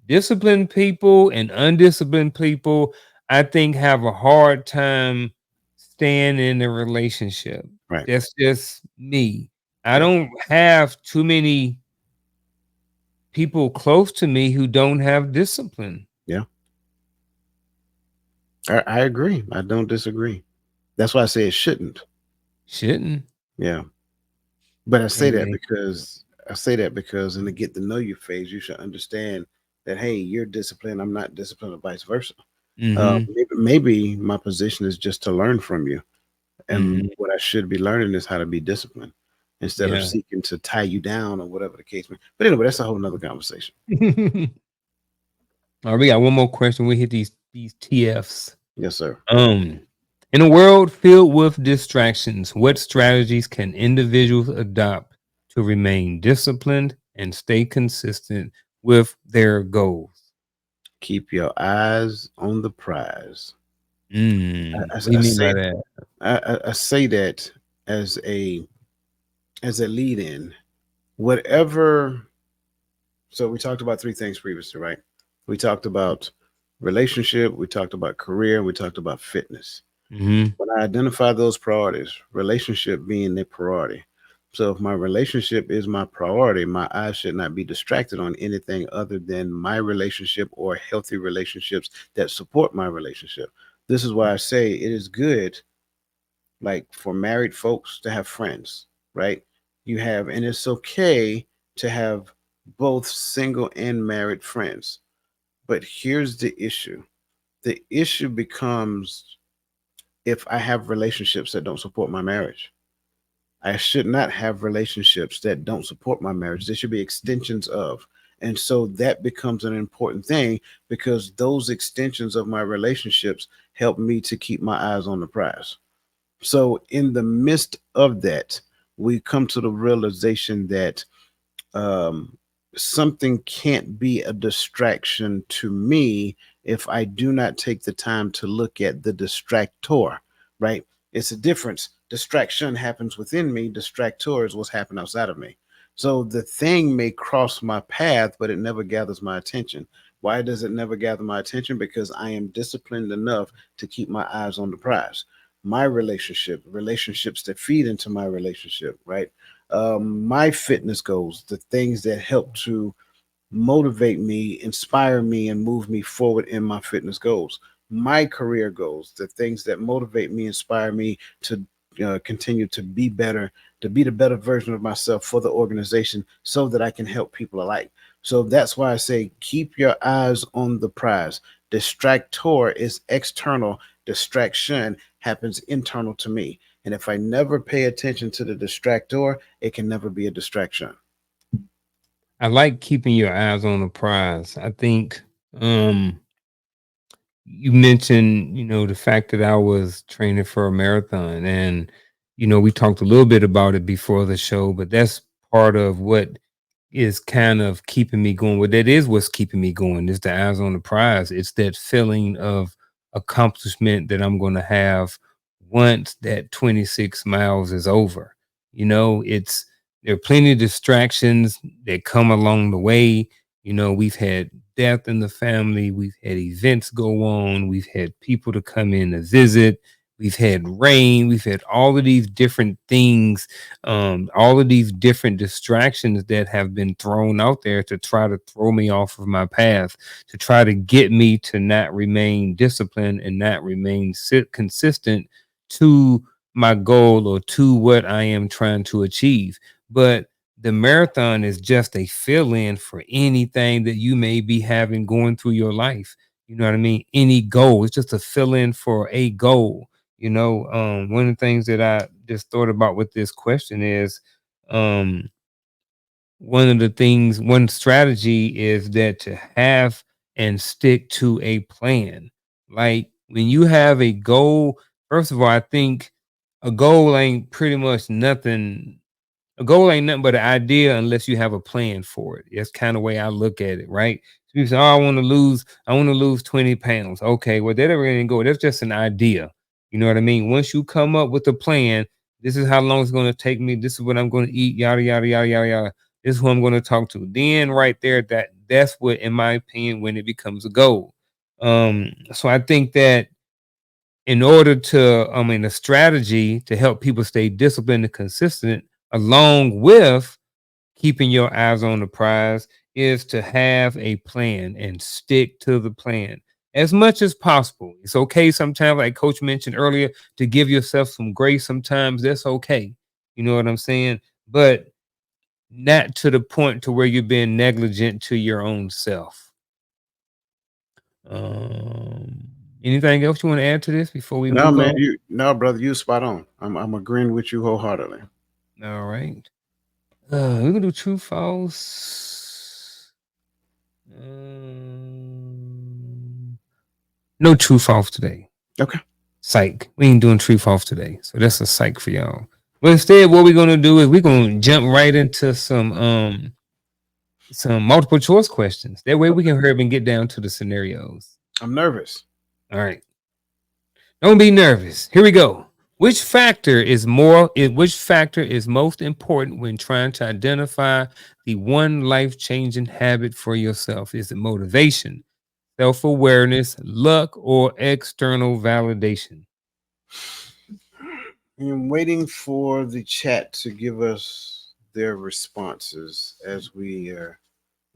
Disciplined people and undisciplined people, I think, have a hard time staying in a relationship. right, That's just me. I yeah, don't have too many people close to me who don't have discipline. yeah, I agree. I don't disagree. That's why I say it shouldn't. Shouldn't. Yeah, but And I say that because in the get to know you phase, you should understand that hey, you're disciplined. I'm not disciplined, or vice versa. mm-hmm, Maybe my position is just to learn from you, and mm-hmm, what I should be learning is how to be disciplined instead of yeah. seeking to tie you down or whatever the case may. But anyway, that's a whole nother conversation. All right, we got one more question. We hit these TFs. Yes, sir. Um, in a world filled with distractions, what strategies can individuals adopt to remain disciplined and stay consistent with their goals? Keep your eyes on the prize. What do you mean by that? I say that as a lead in. Whatever. So we talked about three things previously, right? We talked about relationship, we talked about career, we talked about fitness. Mm-hmm. When I identify those priorities, relationship being the priority. So if my relationship is my priority, my eyes should not be distracted on anything other than my relationship or healthy relationships that support my relationship. This is why I say it is good, like for married folks to have friends, right? You have, and it's okay to have both single and married friends. But here's the issue: the issue becomes if I have relationships that don't support my marriage. I should not have relationships that don't support my marriage. They should be extensions of. And so that becomes an important thing because those extensions of my relationships help me to keep my eyes on the prize. So, in the midst of that, we come to the realization that um, something can't be a distraction to me if I do not take the time to look at the distractor, right? It's a difference. Distraction happens within me, distractor is what's happening outside of me. So the thing may cross my path, but it never gathers my attention. Why does it never gather my attention? Because I am disciplined enough to keep my eyes on the prize. My relationship, relationships that feed into my relationship, right? My fitness goals, the things that help to motivate me, inspire me, and move me forward in my fitness goals. My career goals, the things that motivate me, inspire me to continue to be better, to be the better version of myself for the organization so that I can help people alike. So that's why I say keep your eyes on the prize. Distractor is external, distraction happens internal to me. And if I never pay attention to the distractor, it can never be a distraction. I like keeping your eyes on the prize. I think um you mentioned, the fact that I was training for a marathon, and we talked a little bit about it before the show, but that's part of what is kind of keeping me going. What that is what's keeping me going is the eyes on the prize. It's that feeling of accomplishment that I'm going to have once that 26 miles is over. It's there are plenty of distractions that come along the way. We've had death in the family, we've had events go on, we've had people to come in to visit, we've had rain, we've had all of these different things, all of these different distractions that have been thrown out there to try to throw me off of my path, to try to get me to not remain disciplined and not remain consistent to my goal or to what I am trying to achieve. But the marathon is just a fill in for anything that you may be having going through your life. You know what I mean? Any goal. It's just a fill in for a goal. One of the things that I just thought about with this question is um, one strategy is that to have and stick to a plan. Like when you have a goal, first of all, I think a goal ain't pretty much nothing. A goal ain't nothing but an idea unless you have a plan for it. That's kind of the way I look at it, right? So people say, "Oh, I want to lose 20 pounds." Okay, well, that never gonna go. That's just an idea. You know what I mean? Once you come up with a plan, this is how long it's gonna take me, this is what I'm gonna eat, yada yada yada yada yada. This is who I'm gonna talk to. Then right there, that's what, in my opinion, when it becomes a goal. So I think that in order to, a strategy to help people stay disciplined and consistent, along with keeping your eyes on the prize, is to have a plan and stick to the plan as much as possible. It's okay sometimes, like Coach mentioned earlier, to give yourself some grace. Sometimes that's okay. You know what I'm saying? But not to the point to where you're being negligent to your own self. Um, Anything else you want to add to this before we No, move man, on? you no, brother, you spot on. I'm agreeing with you wholeheartedly. All right. We're gonna do true false. Um, no true false today. Okay. Psych. We ain't doing true false today. So that's a psych for y'all. But instead, what we're gonna do is we're gonna jump right into some multiple choice questions. That way we can hurry up and get down to the scenarios. I'm nervous. All right. Don't be nervous. Here we go. Which factor is most important when trying to identify the one life-changing habit for yourself? Is it motivation, self-awareness, luck, or external validation? I'm waiting for the chat to give us their responses as we are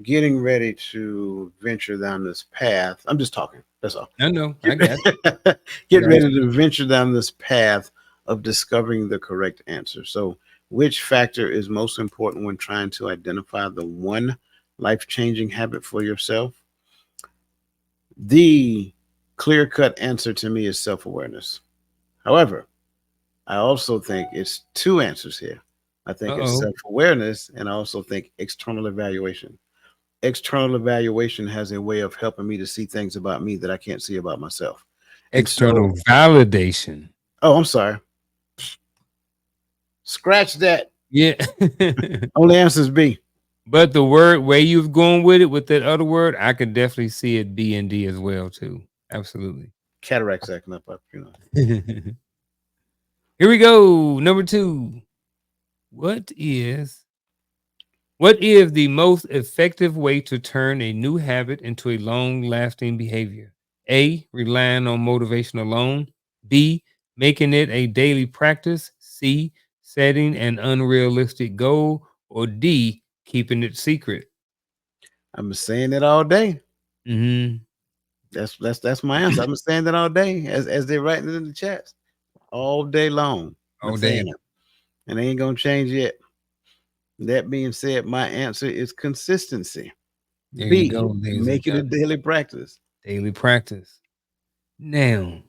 getting ready to venture down this path. I'm just talking. That's all. I know. I Get, got you. I get got ready you. to venture down this path of discovering the correct answer. So, which factor is most important when trying to identify the one life changing habit for yourself? The clear cut answer to me is self awareness. However, I also think it's two answers here. I think it's Uh-oh. self awareness, and I also think external evaluation. External evaluation has a way of helping me to see things about me that I can't see about myself. And so, External validation. oh, I'm sorry. Scratch that. Yeah. Only answer is B. But the word where you've gone with it with that other word, I could definitely see it B and D as well too. Absolutely. Cataracts acting up, you know. Here we go. Number 2. What is what is the most effective way to turn a new habit into a long-lasting behavior? A, relying on motivation alone. B, making it a daily practice. C, setting an unrealistic goal. Or D, keeping it secret. I'm saying it all day. Mm-hmm. That's my answer. I'm saying that all day as they're writing it in the chats. All day long. I'm All day. saying it. And they ain't gonna change yet. That being said, my answer is consistency. There you B, go, ladies and make it a gentlemen. daily practice. Daily practice. Now,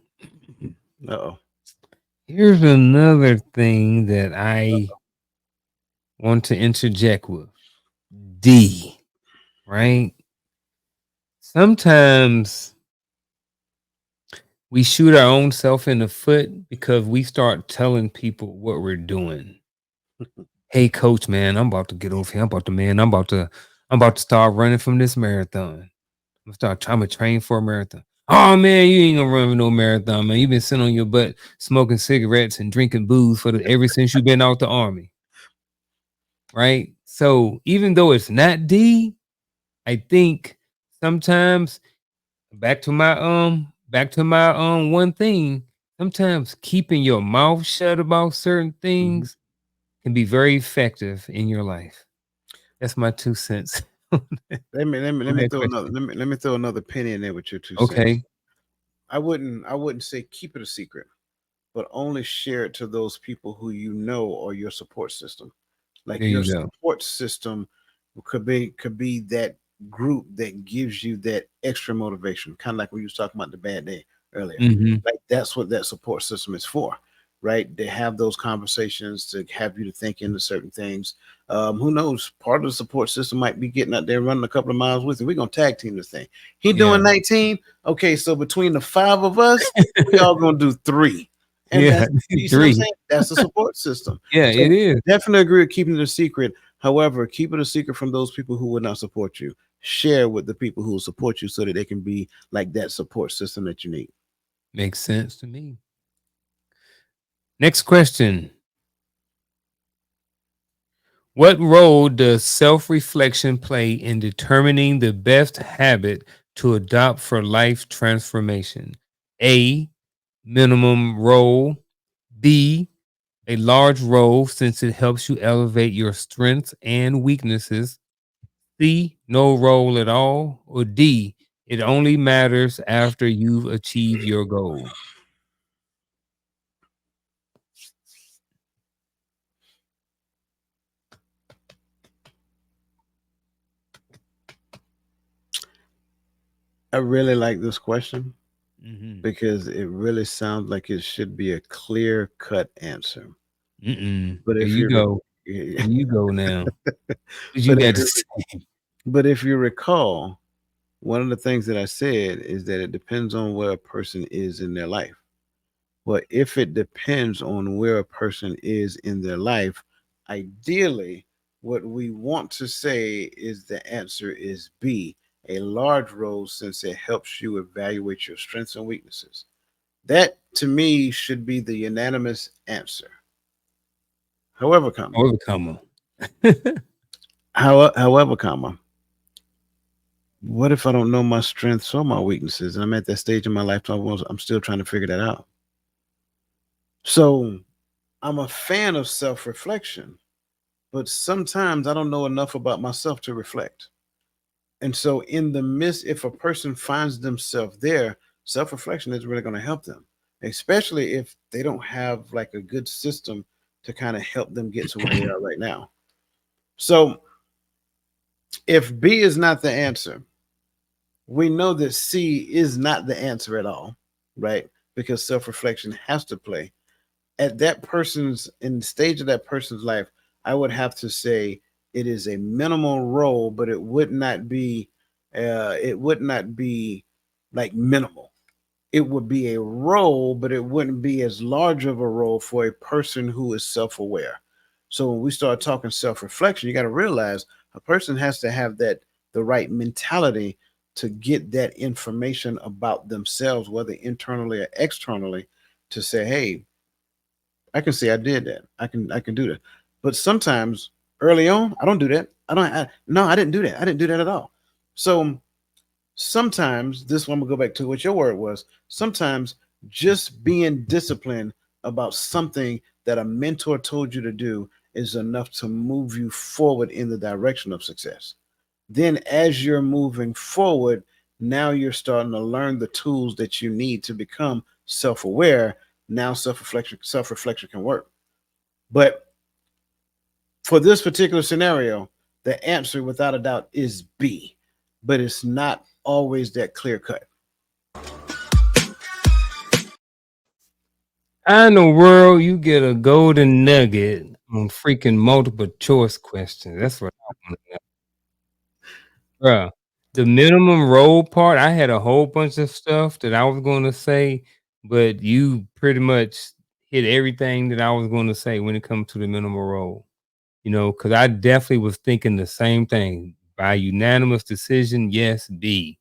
Uh-oh. here's another thing that I want to interject with. D, right? Sometimes we shoot our own self in the foot because we start telling people what we're doing. Hey coach, man, I'm about to get over here. I'm about to start running from this marathon. I'm start trying to train for a marathon. Oh man, you ain't gonna run no marathon, man. You've been sitting on your butt smoking cigarettes and drinking booze ever since you've been out the army. Right? So even though it's not D, I think sometimes back to my one thing, sometimes keeping your mouth shut about certain Mhm. things can be very effective in your life. That's my 2 cents on Let me that throw another question. let me throw another penny in there with your 2 cents. Okay, I wouldn't say keep it a secret, but only share it to those people who you know or your support system. Like there your you go. support system could be that group that gives you that extra motivation, kind of like when you was talking about the bad day earlier. Mhm. Like that's what that support system is for, right? They have those conversations to have you to think into certain things. Who knows? Part of the support system might be getting out there running a couple of miles with you. We're gonna tag team this thing. He Yeah. doing 19. Okay, so between the five of us, we all gonna do three. And Yeah, that's, you see what I'm 3. saying? That's the support system. Yeah, So it is. definitely agree with keeping it a secret. However, keep it a secret from those people who would not support you. Share with the people who will support you so that they can be like that support system that you need. Makes sense to me. Next question. What role does self-reflection play in determining the best habit to adopt for life transformation? A, minimum role. B, a large role since it helps you elevate your strengths and weaknesses. C, no role at all. Or D, it only matters after you've achieved your goal. I really like this question Mhm. because it really sounds like it should be a clear cut answer. Mm-mm. But There if you you go. There you go now. What you but if got to you say? but if you recall, one of the things that I said is that it depends on where a person is in their life. Well, if it depends on where a person is in their life, ideally, what we want to say is the answer is B, a large role since it helps you evaluate your strengths and weaknesses. That to me should be the unanimous answer. However, comma, Overcomer. however, comma, what if I don't know my strengths or my weaknesses? And I'm at that stage in my life, I'm still trying to figure that out. So I'm a fan of self reflection, but sometimes I don't know enough about myself to reflect. And so, in the midst, if a person finds themselves there, self reflection is really going to help them, especially if they don't have like a good system to kind of help them get to where they are right now. So, if B is not the answer, we know that C is not the answer at all, right? Because self reflection has to play. At that person's in the stage of that person's life, I would have to say it is a minimal role, but it would not be like minimal. It would be a role, but it wouldn't be as large of a role for a person who is self-aware. So when we start talking self-reflection, you got to realize a person has to have that the right mentality to get that information about themselves, whether internally or externally, to say, hey, I can say I did that. I can do that. But sometimes early on, I don't do that. No, I didn't do that. I didn't do that at all. So sometimes this one will go back to what your word was. Sometimes just being disciplined about something that a mentor told you to do is enough to move you forward in the direction of success. Then as you're moving forward, now you're starting to learn the tools that you need to become self-aware. Now self-reflection can work. But for this particular scenario, the answer without a doubt is B, but it's not always that clear cut. How in the world you get a golden nugget on freaking multiple choice questions? That's what I want to know. Bruh, the minimum role part, I had a whole bunch of stuff that I was going to say, but you pretty much hit everything that I was going to say when it comes to the minimum role. Because I definitely was thinking the same thing. By unanimous decision, yes, B.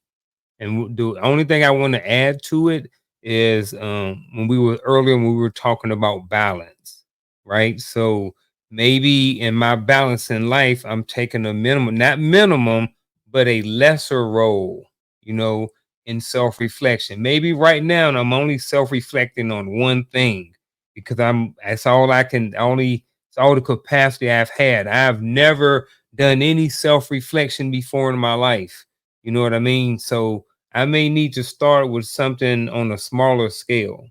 And the only thing I want to add to it is when we were talking about balance, right? So maybe in my balance in life, I'm taking a minimum, not minimum, but a lesser role, you know, in self-reflection. Maybe right now I'm only self-reflecting on one thing because that's all I can only it's all the capacity I've had. I've never done any self-reflection before in my life. You know what I mean? So I may need to start with something on a smaller scale,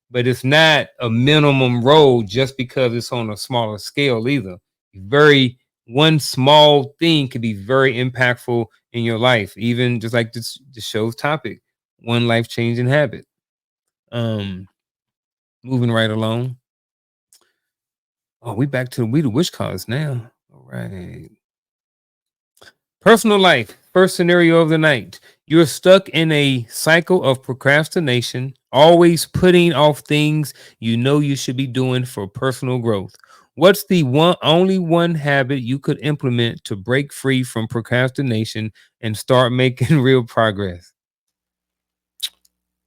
but it's not a minimum role just because it's on a smaller scale either. Very One small thing could be very impactful in your life, even just like the show's topic, one life changing habit. Um, Moving right along. Oh, we the wish cards now. All right. Personal life, first scenario of the night. You're stuck in a cycle of procrastination, always putting off things you know you should be doing for personal growth. What's the only one habit you could implement to break free from procrastination and start making real progress?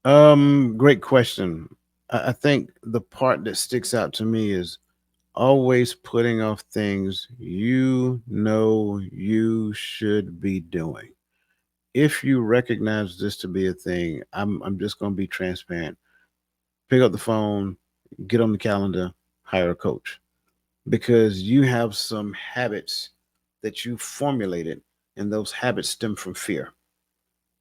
Great question. I think the part that sticks out to me is always putting off things you know you should be doing. If you recognize this to be a thing, I'm just going to be transparent. Pick up the phone, get on the calendar, hire a coach, because you have some habits that you formulated, and those habits stem from fear.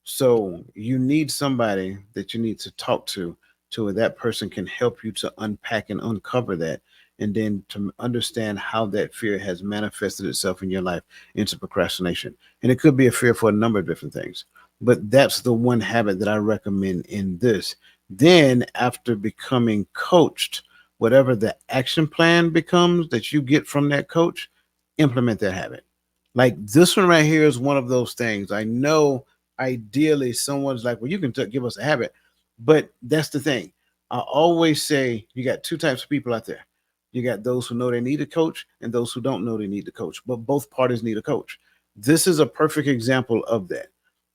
So you need somebody that you need to talk to where that person can help you to unpack and uncover that, and then to understand how that fear has manifested itself in your life into procrastination. And it could be a fear for a number of different things. But that's the one habit that I recommend in this. Then after becoming coached, whatever the action plan becomes that you get from that coach, implement that habit. Like this one right here is one of those things. I know ideally someone's like, well, you can give us a habit, but that's the thing. I always say you got two types of people out there. You got those who know they need a coach and those who don't know they need a coach, but both parties need a coach. This is a perfect example of that.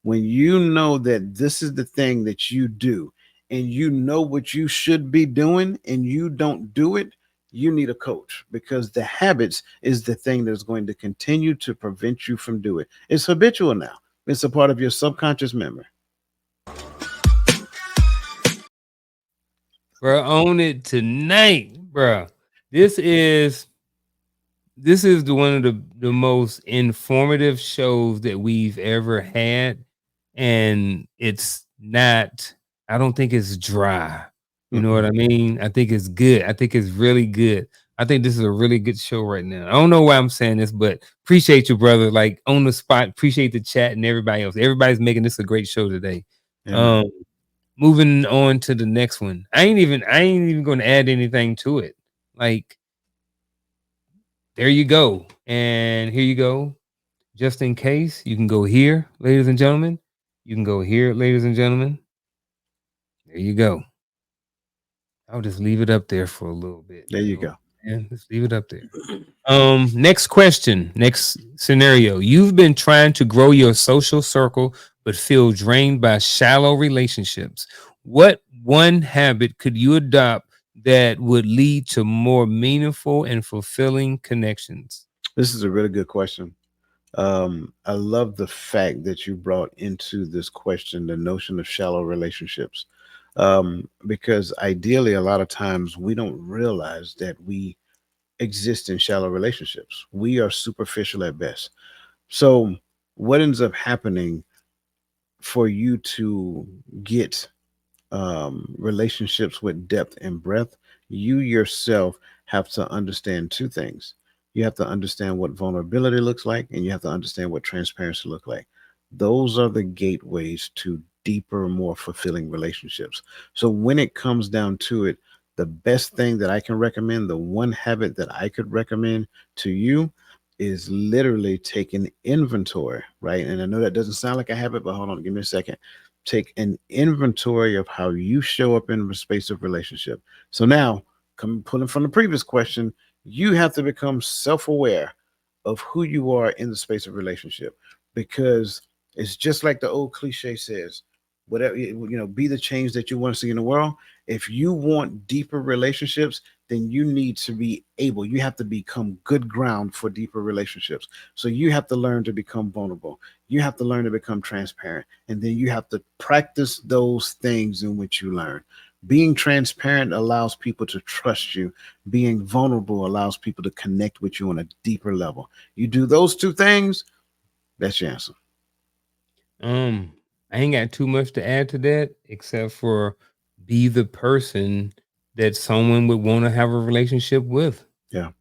When you know that this is the thing that you do and you know what you should be doing and you don't do it, you need a coach, because the habits is the thing that's going to continue to prevent you from doing it. It's habitual now. It's a part of your subconscious memory. Bro, own it tonight, bro. This is this is one of the most informative shows that we've ever had, and it's not. I don't think it's dry. You know what Mm-mm. I mean? I think it's good. I think it's really good. I think this is a really good show right now. I don't know why I'm saying this, but appreciate you, brother. Like on the spot. Appreciate the chat and everybody else. Everybody's making this a great show today. Amen. Um, Moving on to the next one. I ain't even going to add anything to it. Like there you go. And here you go. Just in case, you can go here, ladies and gentlemen. You can go here, ladies and gentlemen. There you go. I'll just leave it up there for a little bit. There You you know, go. and just leave it up there. Next question, next scenario. You've been trying to grow your social circle, but feel drained by shallow relationships. What one habit could you adopt that would lead to more meaningful and fulfilling connections? This is a really good question. I love the fact that you brought into this question the notion of shallow relationships. Because ideally, a lot of times we don't realize that we exist in shallow relationships. We are superficial at best. So, what ends up happening for you to get relationships with depth and breadth, you yourself have to understand two things. You have to understand what vulnerability looks like, and you have to understand what transparency looks like. Those are the gateways to deeper, more fulfilling relationships. So when it comes down to it, the best thing that I can recommend, the one habit that I could recommend to you is literally take an inventory, right? And I know that doesn't sound like a habit, but hold on, give me a second. Take an inventory of how you show up in the space of relationship. So now, come pulling from the previous question, you have to become self-aware of who you are in the space of relationship, because it's just like the old cliche says, whatever, be the change that you want to see in the world. If you want deeper relationships, then you need to be able, you have to become good ground for deeper relationships. So you have to learn to become vulnerable. You have to learn to become transparent. And then you have to practice those things in which you learn. Being transparent allows people to trust you. Being vulnerable allows people to connect with you on a deeper level. You do those two things, that's your answer. Um, I ain't got too much to add to that except for be the person that someone would want to have a relationship with. Yeah.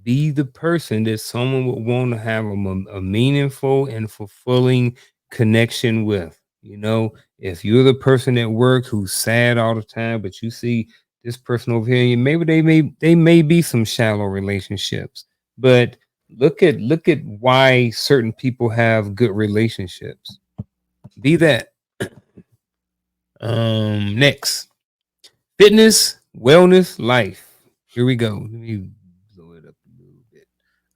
Be the person that someone would want to have a meaningful and fulfilling connection with. You know, if you're the person at work who's sad all the time, but you see this person over here, maybe they may be some shallow relationships, but look at why certain people have good relationships. Be that. Next, fitness, wellness, life. Here we go. Let me blow it up a little bit.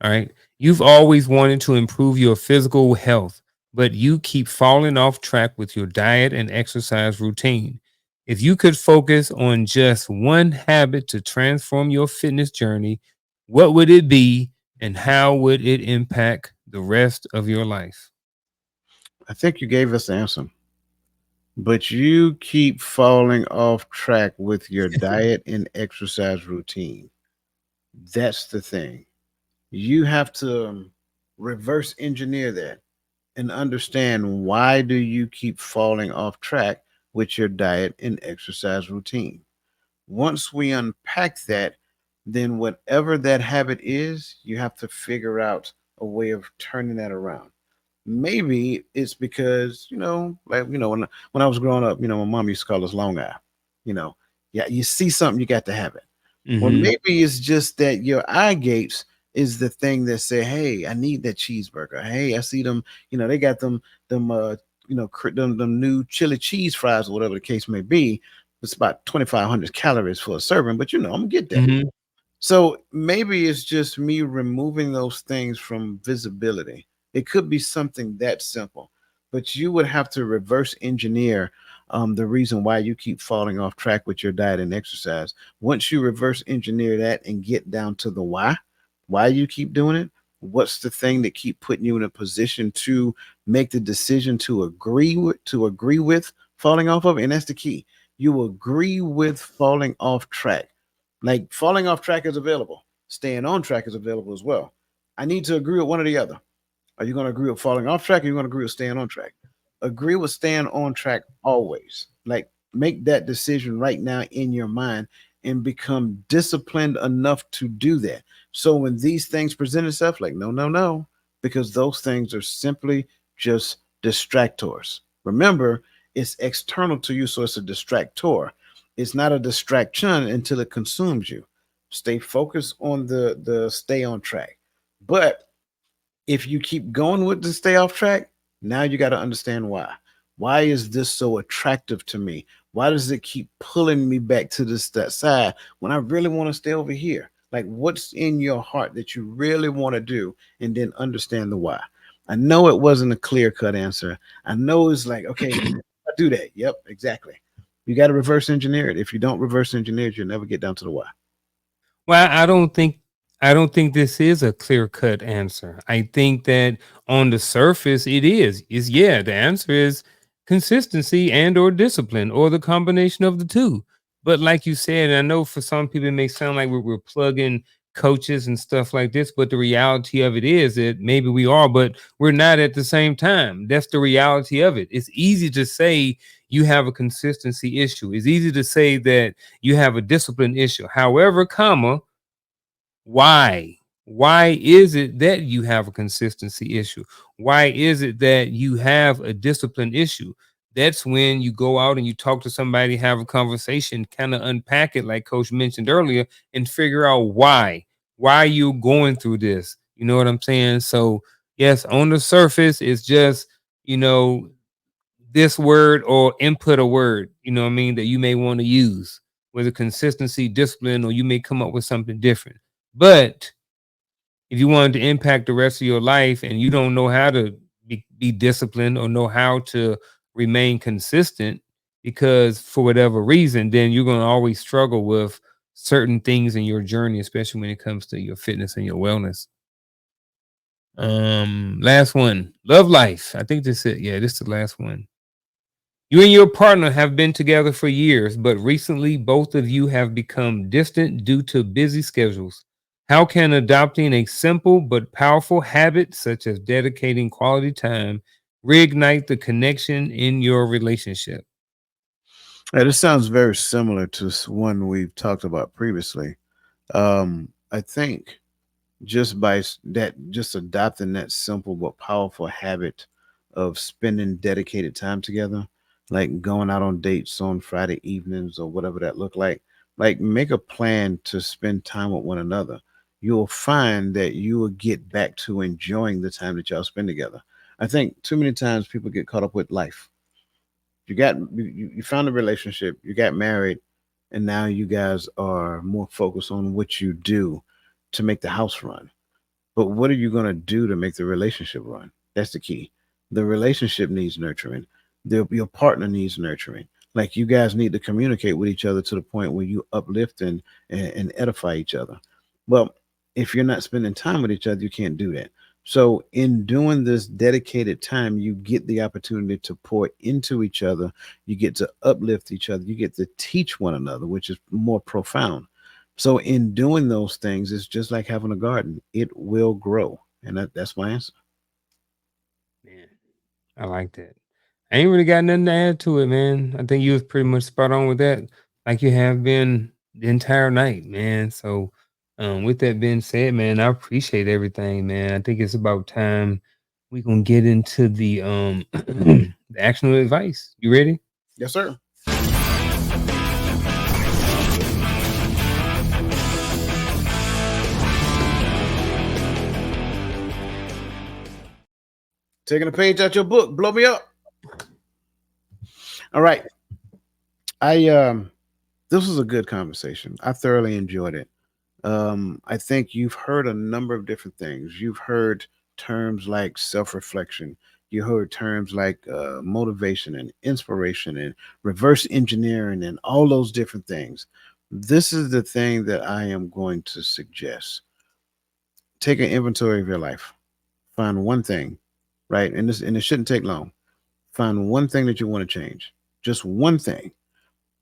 All right. You've always wanted to improve your physical health, but you keep falling off track with your diet and exercise routine. If you could focus on just one habit to transform your fitness journey, what would it be and how would it impact the rest of your life? I think you gave us the answer. But you keep falling off track with your diet and exercise routine. That's the thing. You have to reverse engineer that and understand, why do you keep falling off track with your diet and exercise routine. Once we unpack that, then whatever that habit is, you have to figure out a way of turning that around. Maybe it's because, like, when I was growing up, my mom used to call us long eye. You know, yeah, you see something, you got to have it. Well, Mm-hmm. maybe it's just that your eye gates is the thing that say, "Hey, I need that cheeseburger. Hey, I see them. They got them them new chili cheese fries or whatever the case may be. It's about 2,500 calories for a serving, but I'm gonna get that. Mm-hmm. So maybe it's just me removing those things from visibility. It could be something that simple, but you would have to reverse engineer the reason why you keep falling off track with your diet and exercise. Once you reverse engineer that and get down to the why you keep doing it, what's the thing that keep putting you in a position to make the decision to agree with falling off of it? And that's the key. You agree with falling off track. Like, falling off track is available. Staying on track is available as well. I need to agree with one or the other. Are you going to agree with falling off track, or are you going to agree with staying on track? Agree with staying on track always. Like, make that decision right now in your mind and become disciplined enough to do that. So when these things present itself, like, no, no, no, because those things are simply just distractors. Remember, it's external to you, so it's a distractor. It's not a distraction until it consumes you. Stay focused on the stay on track. But if you keep going with the stay off track, now you got to understand why. Why is this so attractive to me? Why does it keep pulling me back to that side when I really want to stay over here? Like, what's in your heart that you really want to do, and then understand the why. I know it wasn't a clear cut answer. I know it's like, okay, I do that. Yep, exactly. You got to reverse engineer it. If you don't reverse engineer it, you'll never get down to the why. Well, I don't think this is a clear-cut answer. I think that on the surface it is. Is yeah, the answer is consistency and or discipline or the combination of the two. But like you said, I know for some people it may sound like we're plugging coaches and stuff like this, but the reality of it is that maybe we are, but we're not at the same time. That's the reality of it. It's easy to say you have a consistency issue. It's easy to say that you have a discipline issue. However, comma, why? Why is it that you have a consistency issue? Why is it that you have a discipline issue? That's when you go out and you talk to somebody, have a conversation, kind of unpack it, like Coach mentioned earlier, and figure out why. Why are you going through this? You know what I'm saying? So, yes, on the surface, it's just, you know, this word or input a word, you know what I mean, that you may want to use, whether consistency, discipline, or you may come up with something different. But if you wanted to impact the rest of your life and you don't know how to be disciplined or know how to remain consistent, because for whatever reason, then you're going to always struggle with certain things in your journey, especially when it comes to your fitness and your wellness. Last one, love life. I think this is it. Yeah, this is the last one. You and your partner have been together for years, but recently both of you have become distant due to busy schedules. How can adopting a simple but powerful habit, such as dedicating quality time, reignite the connection in your relationship? This sounds very similar to one we've talked about previously. I think just by just adopting that simple but powerful habit of spending dedicated time together, like going out on dates on Friday evenings or whatever that look like make a plan to spend time with one another. You'll find that you will get back to enjoying the time that y'all spend together. I think too many times people get caught up with life. You found a relationship, you got married, and now you guys are more focused on what you do to make the house run. But what are you going to do to make the relationship run? That's the key. The relationship needs nurturing. Your partner needs nurturing. Like you guys need to communicate with each other to the point where you uplift and edify each other. Well, if you're not spending time with each other, you can't do that. So, in doing this dedicated time, you get the opportunity to pour into each other. You get to uplift each other. You get to teach one another, which is more profound. So in doing those things, it's just like having a garden. It will grow. And that's my answer. Man, I like that. I ain't really got nothing to add to it, man. I think you was pretty much spot on with that, like you have been the entire night, man. So, with that being said, man, I appreciate everything, man. I think it's about time we gonna get into the the actionable advice. You ready? Yes, sir. Taking a page out your book. Blow me up. All right. I This was a good conversation. I thoroughly enjoyed it. I think you've heard a number of different things. You've heard terms like self reflection. You heard terms like motivation and inspiration and reverse engineering and all those different things. This is the thing that I am going to suggest. Take an inventory of your life. Find one thing, right? And it shouldn't take long. Find one thing that you want to change. Just one thing,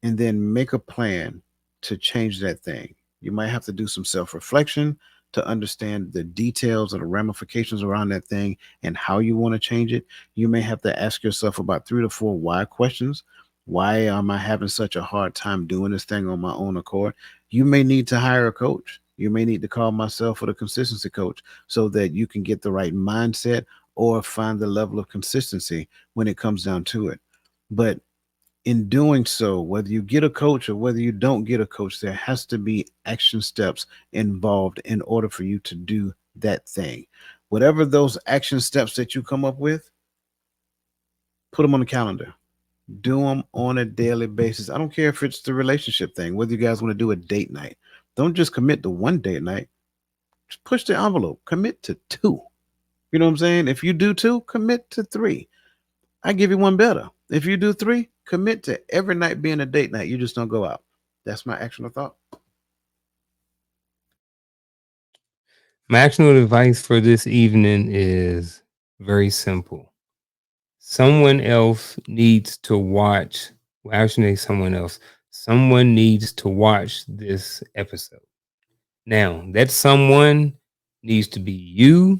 and then make a plan to change that thing. You might have to do some self reflection to understand the details and the ramifications around that thing and how you want to change it. You may have to ask yourself about 3 to 4 why questions. Why am I having such a hard time doing this thing on my own accord? You may need to hire a coach. You may need to call myself or the consistency coach so that you can get the right mindset or find the level of consistency when it comes down to it. But in doing so, whether you get a coach or whether you don't get a coach, there has to be action steps involved in order for you to do that thing. Whatever those action steps that you come up with, put them on the calendar. Do them on a daily basis. I don't care if it's the relationship thing, whether you guys want to do a date night. Don't just commit to one date night. Just push the envelope. Commit to two. You know what I'm saying? If you do two, commit to three. I give you one better. If you do three, commit to every night being a date night. You just don't go out. That's my action of thought. My actionable advice for this evening is very simple. Someone else needs to watch. Well, actually, someone else. Someone needs to watch this episode. Now, that someone needs to be you,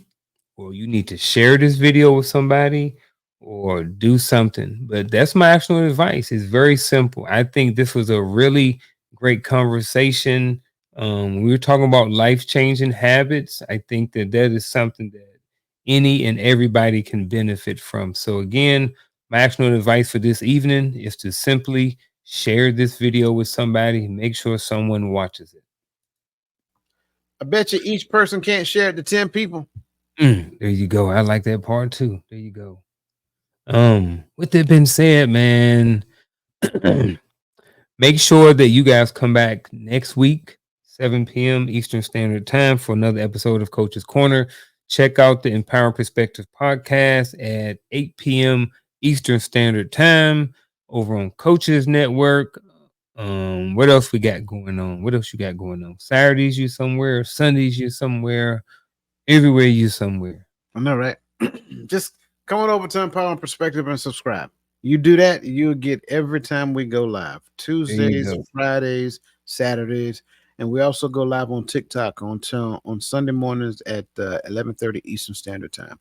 or you need to share this video with somebody, or do something. But that's my actual advice. It's very simple. I think this was a really great conversation. We were talking about life changing habits. I think that that is something that any and everybody can benefit from. So, again, my actual advice for this evening is to simply share this video with somebody. Make sure someone watches it. I bet you each person can't share it to 10 people. There you go. I like that part too. There you go. With that being said, man, make sure that you guys come back next week, 7 p.m. Eastern Standard Time, for another episode of Coach's Corner. Check out the Empower Perspective podcast at 8 p.m. Eastern Standard Time over on Coaches Network. What else we got going on? What else you got going on? Saturdays you somewhere, Sundays you somewhere, everywhere you somewhere. I know, right? Just come on over to Empower and Perspective and subscribe. You do that, you'll get every time we go live. There you Tuesdays, go. Fridays, Saturdays, and we also go live on TikTok on Sunday mornings at 11:30 Eastern Standard Time.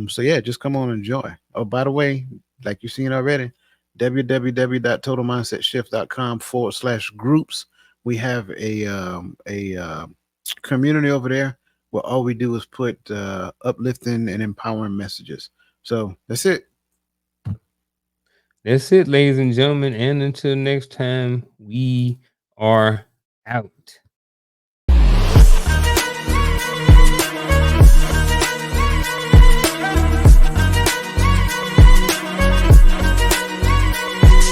So yeah, just come on and enjoy. Oh, by the way, like you've seen already, www.totalmindsetshift.com/groups. We have a community over there where all we do is put uplifting and empowering messages. So that's it. That's it, ladies and gentlemen. And until next time, we are out.